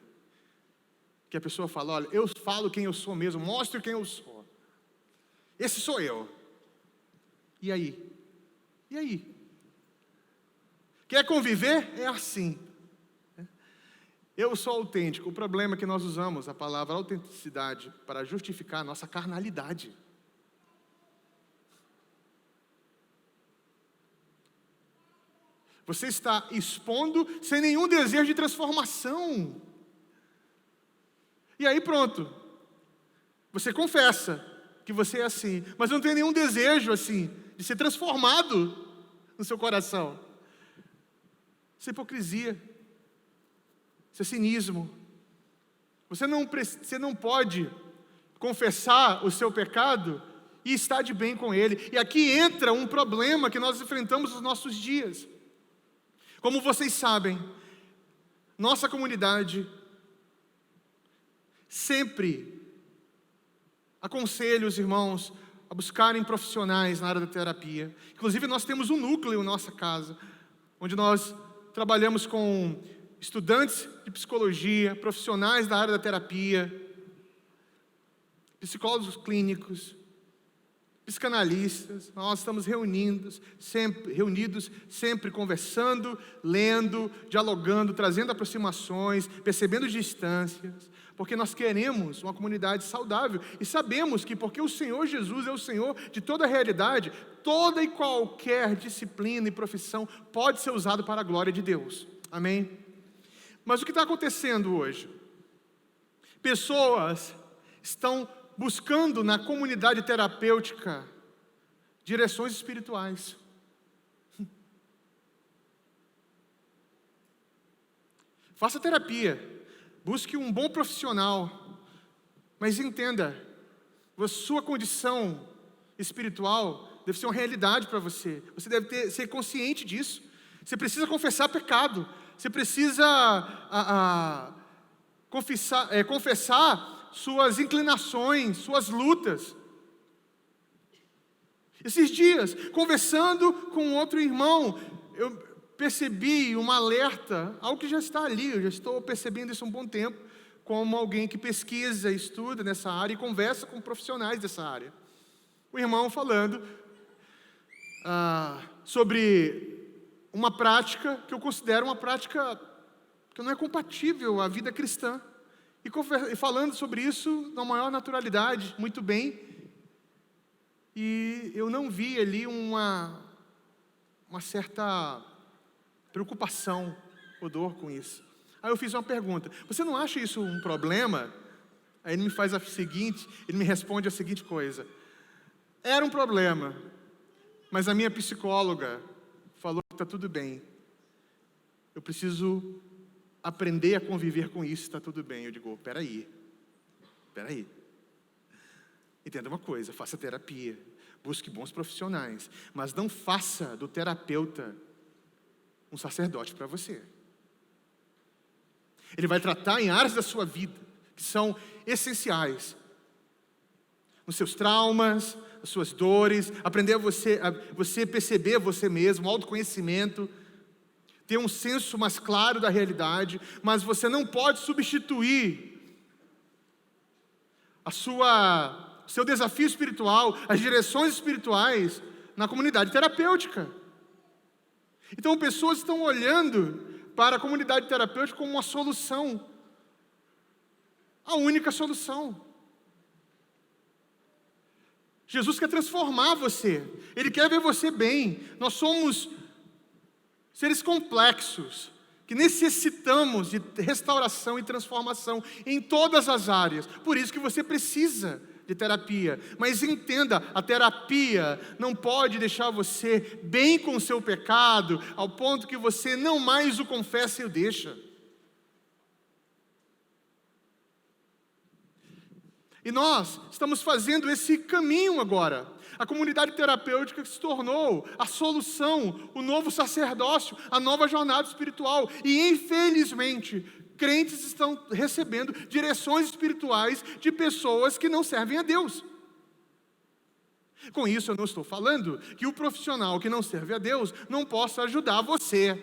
Que a pessoa fala, olha, eu falo quem eu sou mesmo, mostro quem eu sou. Esse sou eu. E aí? E aí? Quer conviver? É assim. Eu sou autêntico. O problema é que nós usamos a palavra autenticidade para justificar a nossa carnalidade. Você está expondo sem nenhum desejo de transformação. E aí pronto. Você confessa que você é assim, mas não tem nenhum desejo assim de ser transformado no seu coração. Isso é hipocrisia. Isso é cinismo. Você não pode confessar o seu pecado e estar de bem com ele. E aqui entra um problema que nós enfrentamos nos nossos dias. Como vocês sabem, nossa comunidade sempre aconselha os irmãos a buscarem profissionais na área da terapia. Inclusive, nós temos um núcleo em nossa casa, onde nós trabalhamos com estudantes de psicologia, profissionais da área da terapia, psicólogos clínicos, psicanalistas. Nós estamos reunidos, sempre conversando, lendo, dialogando, trazendo aproximações, percebendo distâncias, porque nós queremos uma comunidade saudável e sabemos que porque o Senhor Jesus é o Senhor de toda a realidade, toda e qualquer disciplina e profissão pode ser usado para a glória de Deus. Amém? Mas o que está acontecendo hoje? Pessoas estão buscando na comunidade terapêutica direções espirituais. Faça terapia, busque um bom profissional, mas entenda, a sua condição espiritual deve ser uma realidade para você. Você deve ser consciente disso. Você precisa confessar pecado. Você precisa confessar suas inclinações, suas lutas. Esses dias, conversando com outro irmão, eu percebi um alerta, algo que já está ali, eu já estou percebendo isso há um bom tempo, como alguém que pesquisa, estuda nessa área e conversa com profissionais dessa área. O irmão falando sobre uma prática que eu considero uma prática que não é compatível à vida cristã. E falando sobre isso na maior naturalidade, muito bem. E eu não vi ali uma certa preocupação ou dor com isso. Aí eu fiz uma pergunta: você não acha isso um problema? Aí ele me responde a seguinte coisa: era um problema, mas a minha psicóloga falou que está tudo bem. Eu preciso aprender a conviver com isso, está tudo bem. Eu digo, peraí. Entenda uma coisa, faça terapia, busque bons profissionais, mas não faça do terapeuta um sacerdote para você. Ele vai tratar em áreas da sua vida que são essenciais. Nos seus traumas, nas suas dores, aprender a você perceber você mesmo, autoconhecimento, ter um senso mais claro da realidade, mas você não pode substituir seu desafio espiritual, as direções espirituais na comunidade terapêutica. Então pessoas estão olhando para a comunidade terapêutica como uma solução, a única solução. Jesus quer transformar você, Ele quer ver você bem. Nós somos seres complexos, que necessitamos de restauração e transformação em todas as áreas. Por isso que você precisa de terapia. Mas entenda, a terapia não pode deixar você bem com o seu pecado, ao ponto que você não mais o confessa e o deixa. E nós estamos fazendo esse caminho agora. A comunidade terapêutica se tornou a solução, o novo sacerdócio, a nova jornada espiritual. E infelizmente, crentes estão recebendo direções espirituais de pessoas que não servem a Deus. Com isso eu não estou falando que o profissional que não serve a Deus não possa ajudar você.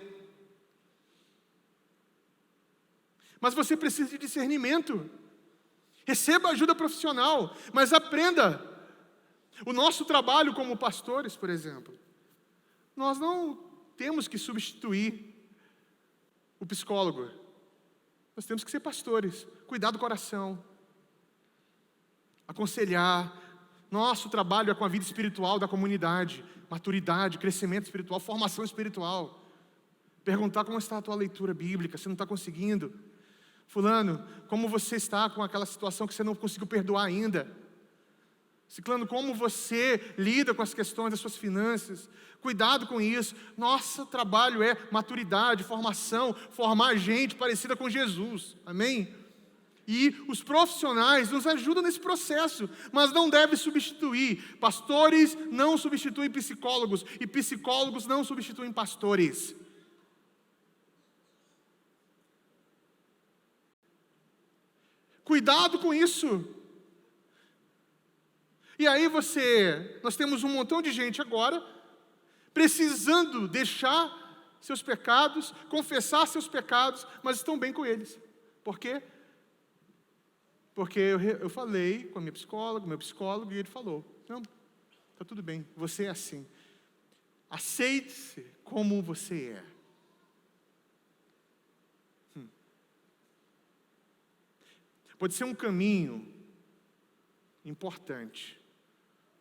Mas você precisa de discernimento. Receba ajuda profissional, mas aprenda. O nosso trabalho como pastores, por exemplo, nós não temos que substituir o psicólogo. Nós temos que ser pastores, cuidar do coração, aconselhar. Nosso trabalho é com a vida espiritual da comunidade, maturidade, crescimento espiritual, formação espiritual. Perguntar como está a tua leitura bíblica, se não está conseguindo. Fulano, como você está com aquela situação que você não conseguiu perdoar ainda? Ciclano, como você lida com as questões das suas finanças? Cuidado com isso. Nosso trabalho é maturidade, formação, formar gente parecida com Jesus. Amém? E os profissionais nos ajudam nesse processo, mas não deve substituir. Pastores não substituem psicólogos e psicólogos não substituem pastores. Cuidado com isso. E aí nós temos um montão de gente agora, precisando deixar seus pecados, confessar seus pecados, mas estão bem com eles. Por quê? Porque eu falei com a minha psicóloga, meu psicólogo, e ele falou, não, está tudo bem, você é assim. Aceite-se como você é. Pode ser um caminho importante,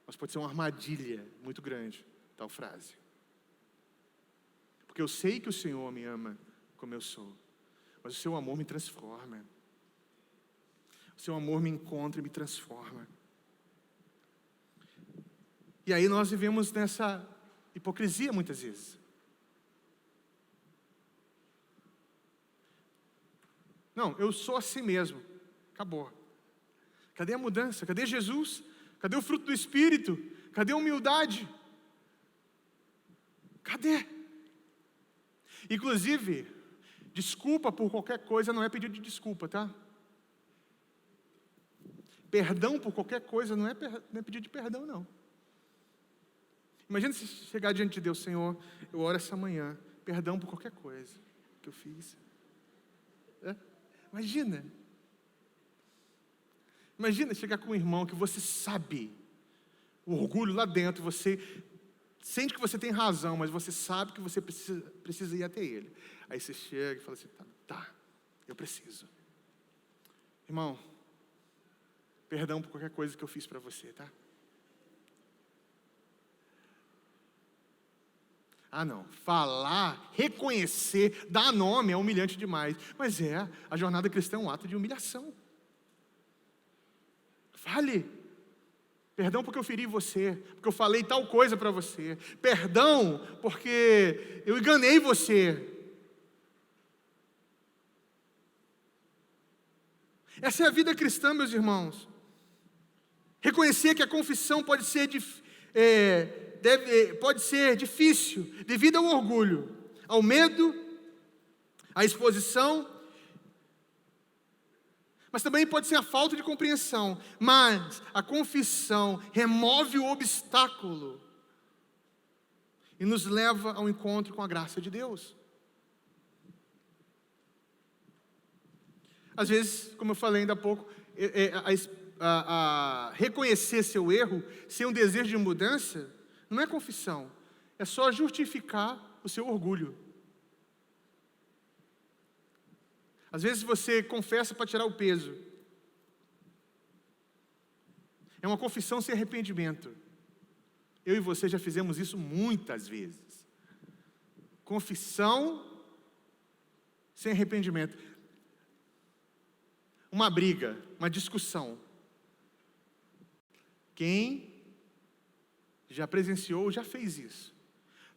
mas pode ser uma armadilha muito grande, tal frase. Porque eu sei que o Senhor me ama como eu sou, mas o seu amor me transforma. O seu amor me encontra e me transforma. E aí nós vivemos nessa hipocrisia muitas vezes. Não, eu sou assim mesmo. Acabou. Cadê a mudança? Cadê Jesus? Cadê o fruto do Espírito? Cadê a humildade? Cadê? Inclusive, desculpa por qualquer coisa não é pedido de desculpa, tá? Perdão por qualquer coisa não é pedido de perdão, não. Imagina se chegar diante de Deus, Senhor, eu oro essa manhã, perdão por qualquer coisa que eu fiz. Imagina. Imagina chegar com um irmão que você sabe, o orgulho lá dentro, você sente que você tem razão, mas você sabe que você precisa ir até ele. Aí você chega e fala assim, tá, eu preciso. Irmão, perdão por qualquer coisa que eu fiz para você, tá? Ah não, falar, reconhecer, dar nome é humilhante demais. Mas a jornada cristã é um ato de humilhação. Fale. Perdão porque eu feri você, porque eu falei tal coisa para você. Perdão porque eu enganei você. Essa é a vida cristã, meus irmãos. Reconhecer que a confissão pode ser difícil, devido ao orgulho, ao medo, à exposição, mas também pode ser a falta de compreensão. Mas a confissão remove o obstáculo e nos leva ao encontro com a graça de Deus. Às vezes, como eu falei ainda há pouco, reconhecer seu erro, ser um desejo de mudança, não é confissão, é só justificar o seu orgulho. Às vezes você confessa para tirar o peso. É uma confissão sem arrependimento. Eu e você já fizemos isso muitas vezes. Confissão sem arrependimento. Uma briga, uma discussão. Quem já presenciou, já fez isso.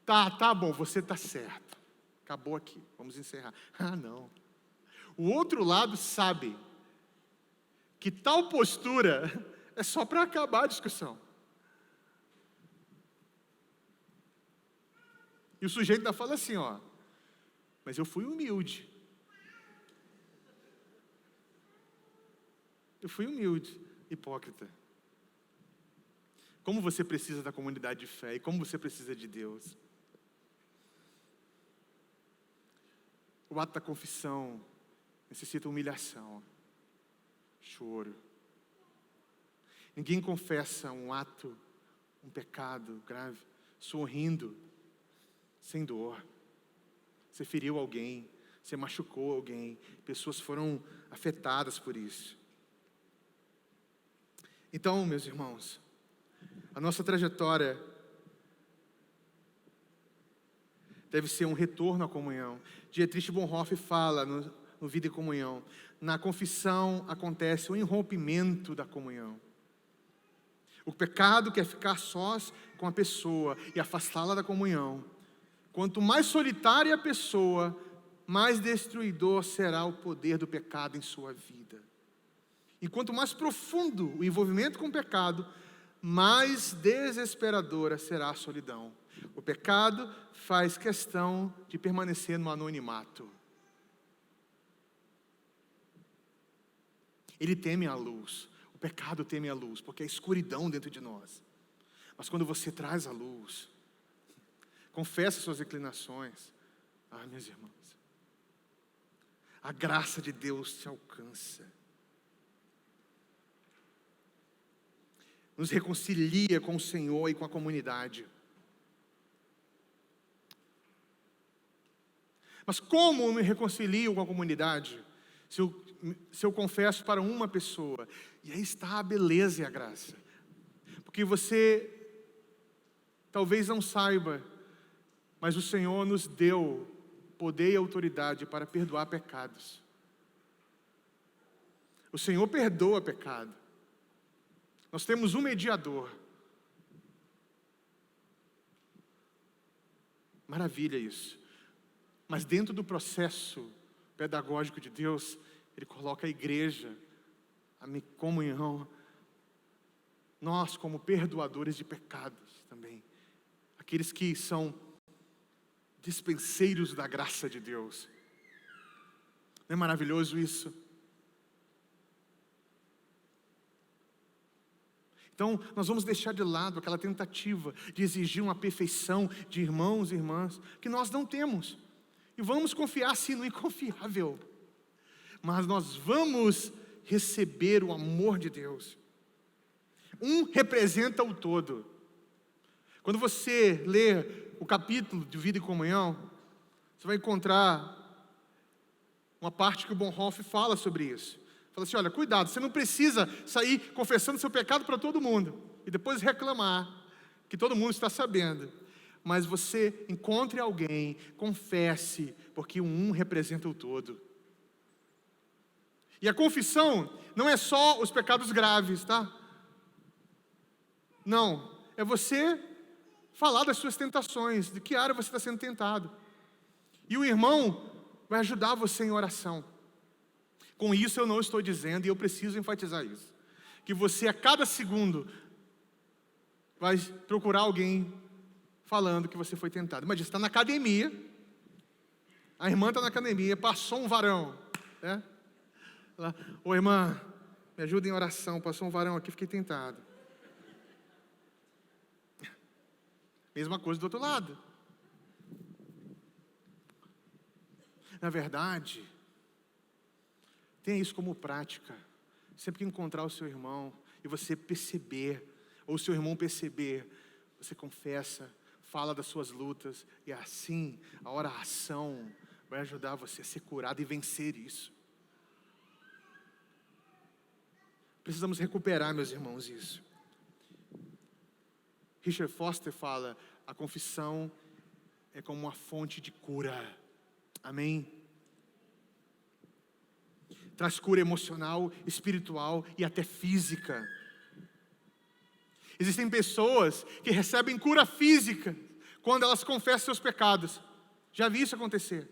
Tá bom, você está certo. Acabou aqui, vamos encerrar. Ah, não. O outro lado sabe que tal postura é só para acabar a discussão. E o sujeito ainda fala assim, mas eu fui humilde. Eu fui humilde, hipócrita. Como você precisa da comunidade de fé e como você precisa de Deus. O ato da confissão necessita humilhação, choro. Ninguém confessa um ato, um pecado grave, sorrindo, sem dor. Você feriu alguém, você machucou alguém, pessoas foram afetadas por isso. Então, meus irmãos, a nossa trajetória deve ser um retorno à comunhão. Dietrich Bonhoeffer fala no Vida e Comunhão, na confissão acontece o irrompimento da comunhão. O pecado quer ficar sós com a pessoa e afastá-la da comunhão. Quanto mais solitária a pessoa, mais destruidor será o poder do pecado em sua vida. E quanto mais profundo o envolvimento com o pecado, mais desesperadora será a solidão. O pecado faz questão de permanecer no anonimato. Ele teme a luz. O pecado teme a luz, porque há escuridão dentro de nós. Mas quando você traz a luz, confessa suas inclinações, meus irmãos, a graça de Deus te alcança. Nos reconcilia com o Senhor e com a comunidade. Mas como eu me reconcilio com a comunidade? Se eu confesso para uma pessoa, e aí está a beleza e a graça. Porque você talvez não saiba, mas o Senhor nos deu poder e autoridade para perdoar pecados. O Senhor perdoa pecado. Nós temos um mediador. Maravilha isso. Mas dentro do processo pedagógico de Deus, Ele coloca a igreja, a comunhão, nós como perdoadores de pecados também. Aqueles que são dispenseiros da graça de Deus. Não é maravilhoso isso? Então, nós vamos deixar de lado aquela tentativa de exigir uma perfeição de irmãos e irmãs que nós não temos. E vamos confiar sim no inconfiável. Mas nós vamos receber o amor de Deus. Um representa o todo. Quando você lê o capítulo de Vida e Comunhão, você vai encontrar uma parte que o Bonhoeffer fala sobre isso. Fala assim, olha, cuidado, você não precisa sair confessando seu pecado para todo mundo e depois reclamar que todo mundo está sabendo. Mas você encontre alguém, confesse, porque um representa o todo. E a confissão não é só os pecados graves, tá? Não, é você falar das suas tentações, de que área você está sendo tentado. E o irmão vai ajudar você em oração. Com isso eu não estou dizendo, e eu preciso enfatizar isso, que você a cada segundo vai procurar alguém falando que você foi tentado. Imagina, você está na academia, a irmã está na academia, passou um varão, né? Ô irmã, me ajuda em oração, passou um varão aqui, fiquei tentado. Mesma coisa do outro lado. Na verdade, tenha isso como prática. Sempre que encontrar o seu irmão e você perceber, ou o seu irmão perceber, você confessa, fala das suas lutas, e assim a oração vai ajudar você a ser curado e vencer isso. Precisamos recuperar, meus irmãos, isso. Richard Foster fala, a confissão é como uma fonte de cura. Amém? Traz cura emocional, espiritual e até física. Existem pessoas que recebem cura física quando elas confessam seus pecados. Já vi isso acontecer.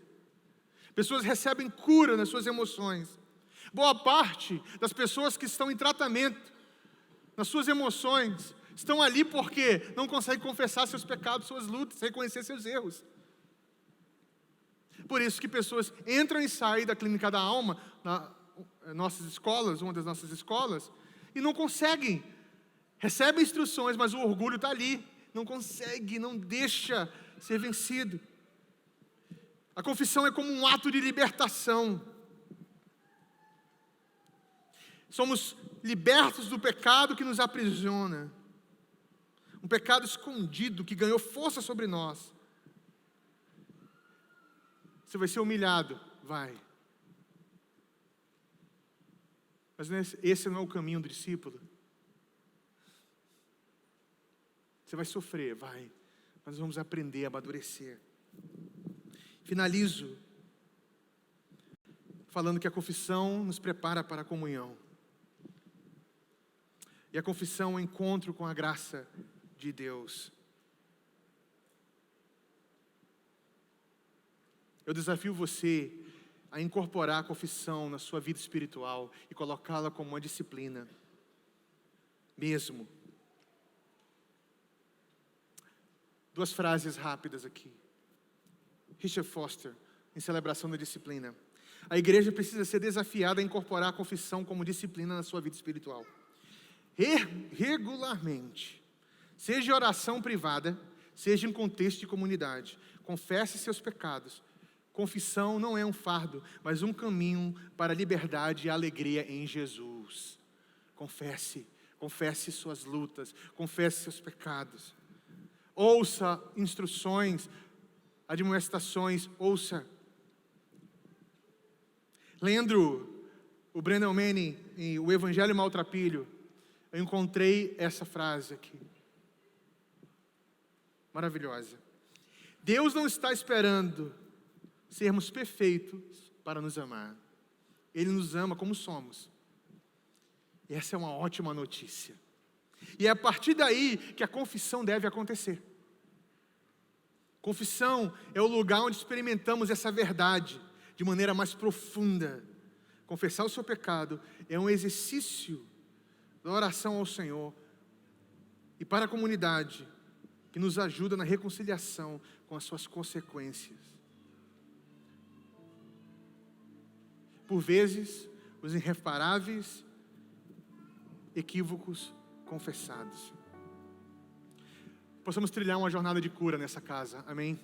Pessoas recebem cura nas suas emoções. Boa parte das pessoas que estão em tratamento, nas suas emoções, estão ali porque não conseguem confessar seus pecados, suas lutas, reconhecer seus erros. Por isso que pessoas entram e saem da clínica da alma, nossas escolas, uma das nossas escolas, e não conseguem recebe instruções, mas o orgulho está ali, não consegue, não deixa ser vencido. A confissão é como um ato de libertação. Somos libertos do pecado que nos aprisiona. Um pecado escondido que ganhou força sobre nós. Você vai ser humilhado? Vai. Mas esse não é o caminho do discípulo. Você vai sofrer? Vai. Mas vamos aprender a amadurecer. Finalizo falando que a confissão nos prepara para a comunhão. E a confissão é um encontro com a graça de Deus. Eu desafio você a incorporar a confissão na sua vida espiritual e colocá-la como uma disciplina. Mesmo. 2 frases rápidas aqui. Richard Foster, em celebração da disciplina. A igreja precisa ser desafiada a incorporar a confissão como disciplina na sua vida espiritual. Regularmente. Seja em oração privada, seja em contexto de comunidade. Confesse seus pecados. Confissão não é um fardo, mas um caminho para a liberdade e a alegria em Jesus. Confesse suas lutas, confesse seus pecados. Ouça instruções, admoestações, ouça. Lendo o Brennan Manning em O Evangelho Maltrapilho, eu encontrei essa frase aqui. Maravilhosa. Deus não está esperando sermos perfeitos para nos amar. Ele nos ama como somos. E essa é uma ótima notícia. E é a partir daí que a confissão deve acontecer. Confissão é o lugar onde experimentamos essa verdade de maneira mais profunda. Confessar o seu pecado é um exercício da oração ao Senhor e para a comunidade que nos ajuda na reconciliação com as suas consequências. Por vezes, os irreparáveis equívocos confessados. Possamos trilhar uma jornada de cura nessa casa, amém?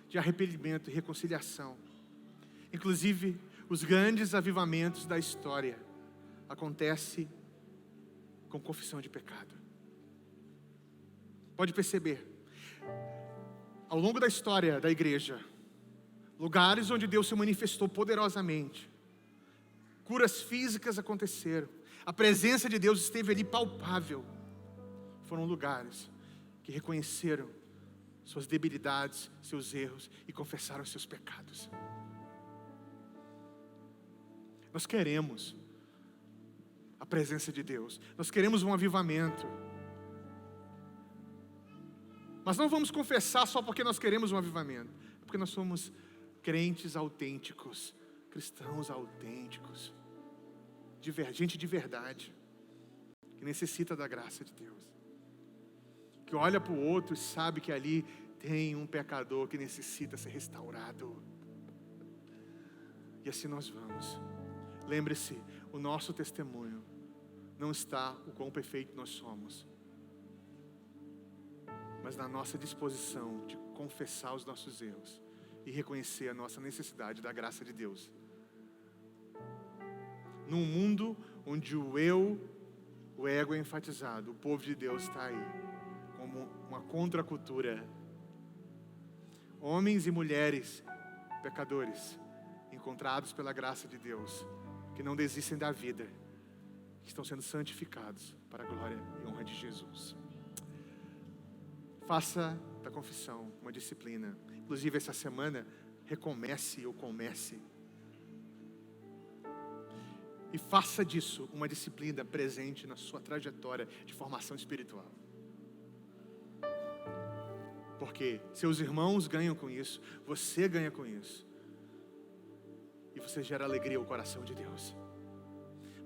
De arrependimento e reconciliação. Inclusive, os grandes avivamentos da história acontecem com confissão de pecado. Pode perceber, ao longo da história da igreja, lugares onde Deus se manifestou poderosamente, curas físicas aconteceram, a presença de Deus esteve ali palpável. Foram lugares que reconheceram suas debilidades, seus erros e confessaram seus pecados. Nós queremos a presença de Deus, nós queremos um avivamento. Mas não vamos confessar só porque nós queremos um avivamento, é porque nós somos crentes autênticos, cristãos autênticos, gente de verdade, que necessita da graça de Deus, que olha para o outro e sabe que ali tem um pecador que necessita ser restaurado. E assim nós vamos. Lembre-se, o nosso testemunho não está o quão perfeito nós somos, mas na nossa disposição de confessar os nossos erros e reconhecer a nossa necessidade da graça de Deus. Num mundo onde o ego é enfatizado, o povo de Deus está aí, como uma contracultura. Homens e mulheres pecadores, encontrados pela graça de Deus, que não desistem da vida, que estão sendo santificados para a glória e honra de Jesus. Faça da confissão uma disciplina. Inclusive essa semana, recomece ou comece. E faça disso uma disciplina presente na sua trajetória de formação espiritual. Porque seus irmãos ganham com isso, você ganha com isso. E você gera alegria ao coração de Deus.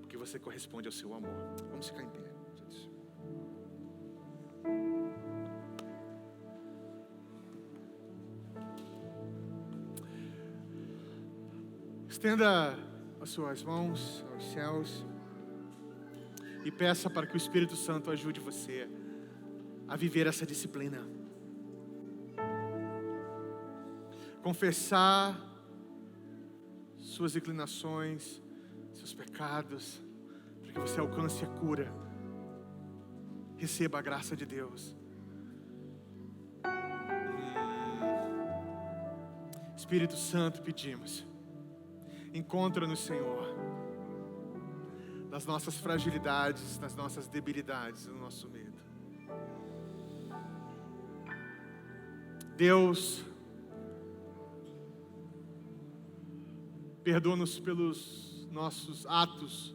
Porque você corresponde ao seu amor. Vamos ficar em pé. Estenda as suas mãos aos céus. e peça para que o Espírito Santo ajude você a viver essa disciplina. Confessar suas inclinações, seus pecados, para que você alcance a cura. Receba a graça de Deus. Espírito Santo, pedimos, encontra-nos, Senhor, nas nossas fragilidades, nas nossas debilidades, no nosso medo. Deus, perdoa-nos pelos nossos atos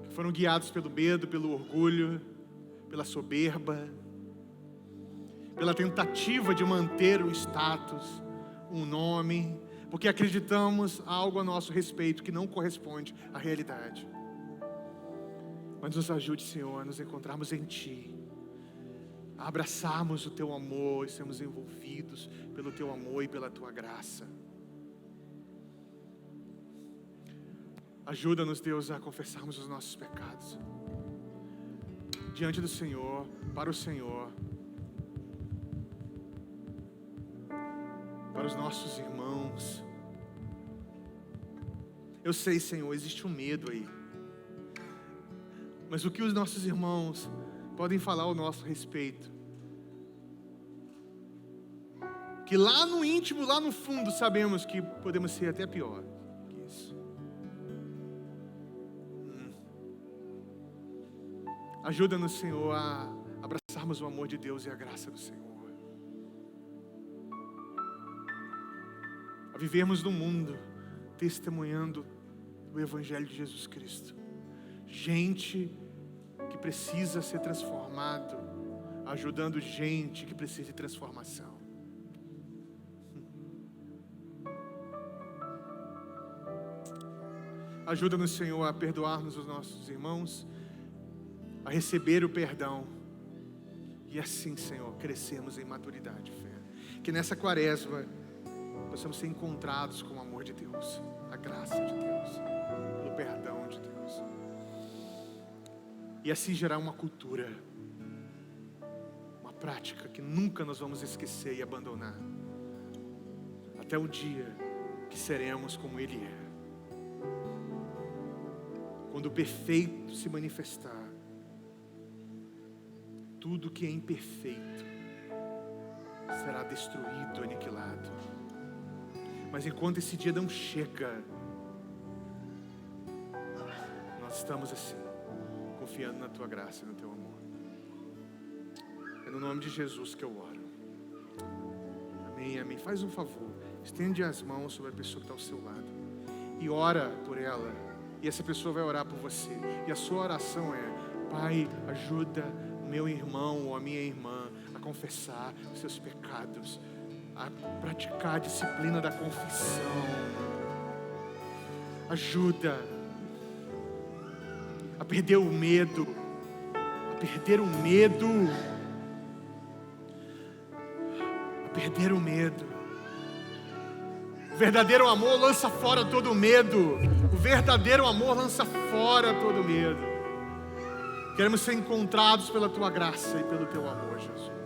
que foram guiados pelo medo, pelo orgulho, pela soberba, pela tentativa de manter o status, um nome, porque acreditamos algo a nosso respeito que não corresponde à realidade. Mas nos ajude, Senhor, a nos encontrarmos em Ti, a abraçarmos o Teu amor e sermos envolvidos pelo Teu amor e pela Tua graça. Ajuda-nos, Deus, a confessarmos os nossos pecados diante do Senhor, para o Senhor, para os nossos irmãos. Eu sei, Senhor, existe um medo aí, mas o que os nossos irmãos podem falar ao nosso respeito, que lá no íntimo, lá no fundo, sabemos que podemos ser até pior que isso. Ajuda-nos, Senhor, a abraçarmos o amor de Deus e a graça do Senhor, a vivermos no mundo testemunhando o Evangelho de Jesus Cristo. Gente que precisa ser transformado, ajudando gente que precisa de transformação. Ajuda-nos, Senhor, a perdoarmos os nossos irmãos, a receber o perdão e assim, Senhor, crescermos em maturidade e fé. Que nessa quaresma possamos ser encontrados com o amor de Deus, a graça de Deus, o perdão de Deus. E assim gerar uma cultura, uma prática que nunca nós vamos esquecer e abandonar, até o dia que seremos como Ele é. Quando o perfeito se manifestar, tudo que é imperfeito será destruído, aniquilado. Mas enquanto esse dia não chega, nós estamos assim, confiando na Tua graça e no Teu amor. É no nome de Jesus que eu oro. Amém, amém. Faz um favor, estende as mãos sobre a pessoa que está ao seu lado e ora por ela, e essa pessoa vai orar por você. E a sua oração é: Pai, ajuda o meu irmão ou a minha irmã a confessar os seus pecados, a praticar a disciplina da confissão. Ajuda a perder o medo, a perder o medo, a perder o medo. O verdadeiro amor lança fora todo o medo. O verdadeiro amor lança fora todo o medo. Queremos ser encontrados pela Tua graça e pelo Teu amor, Jesus.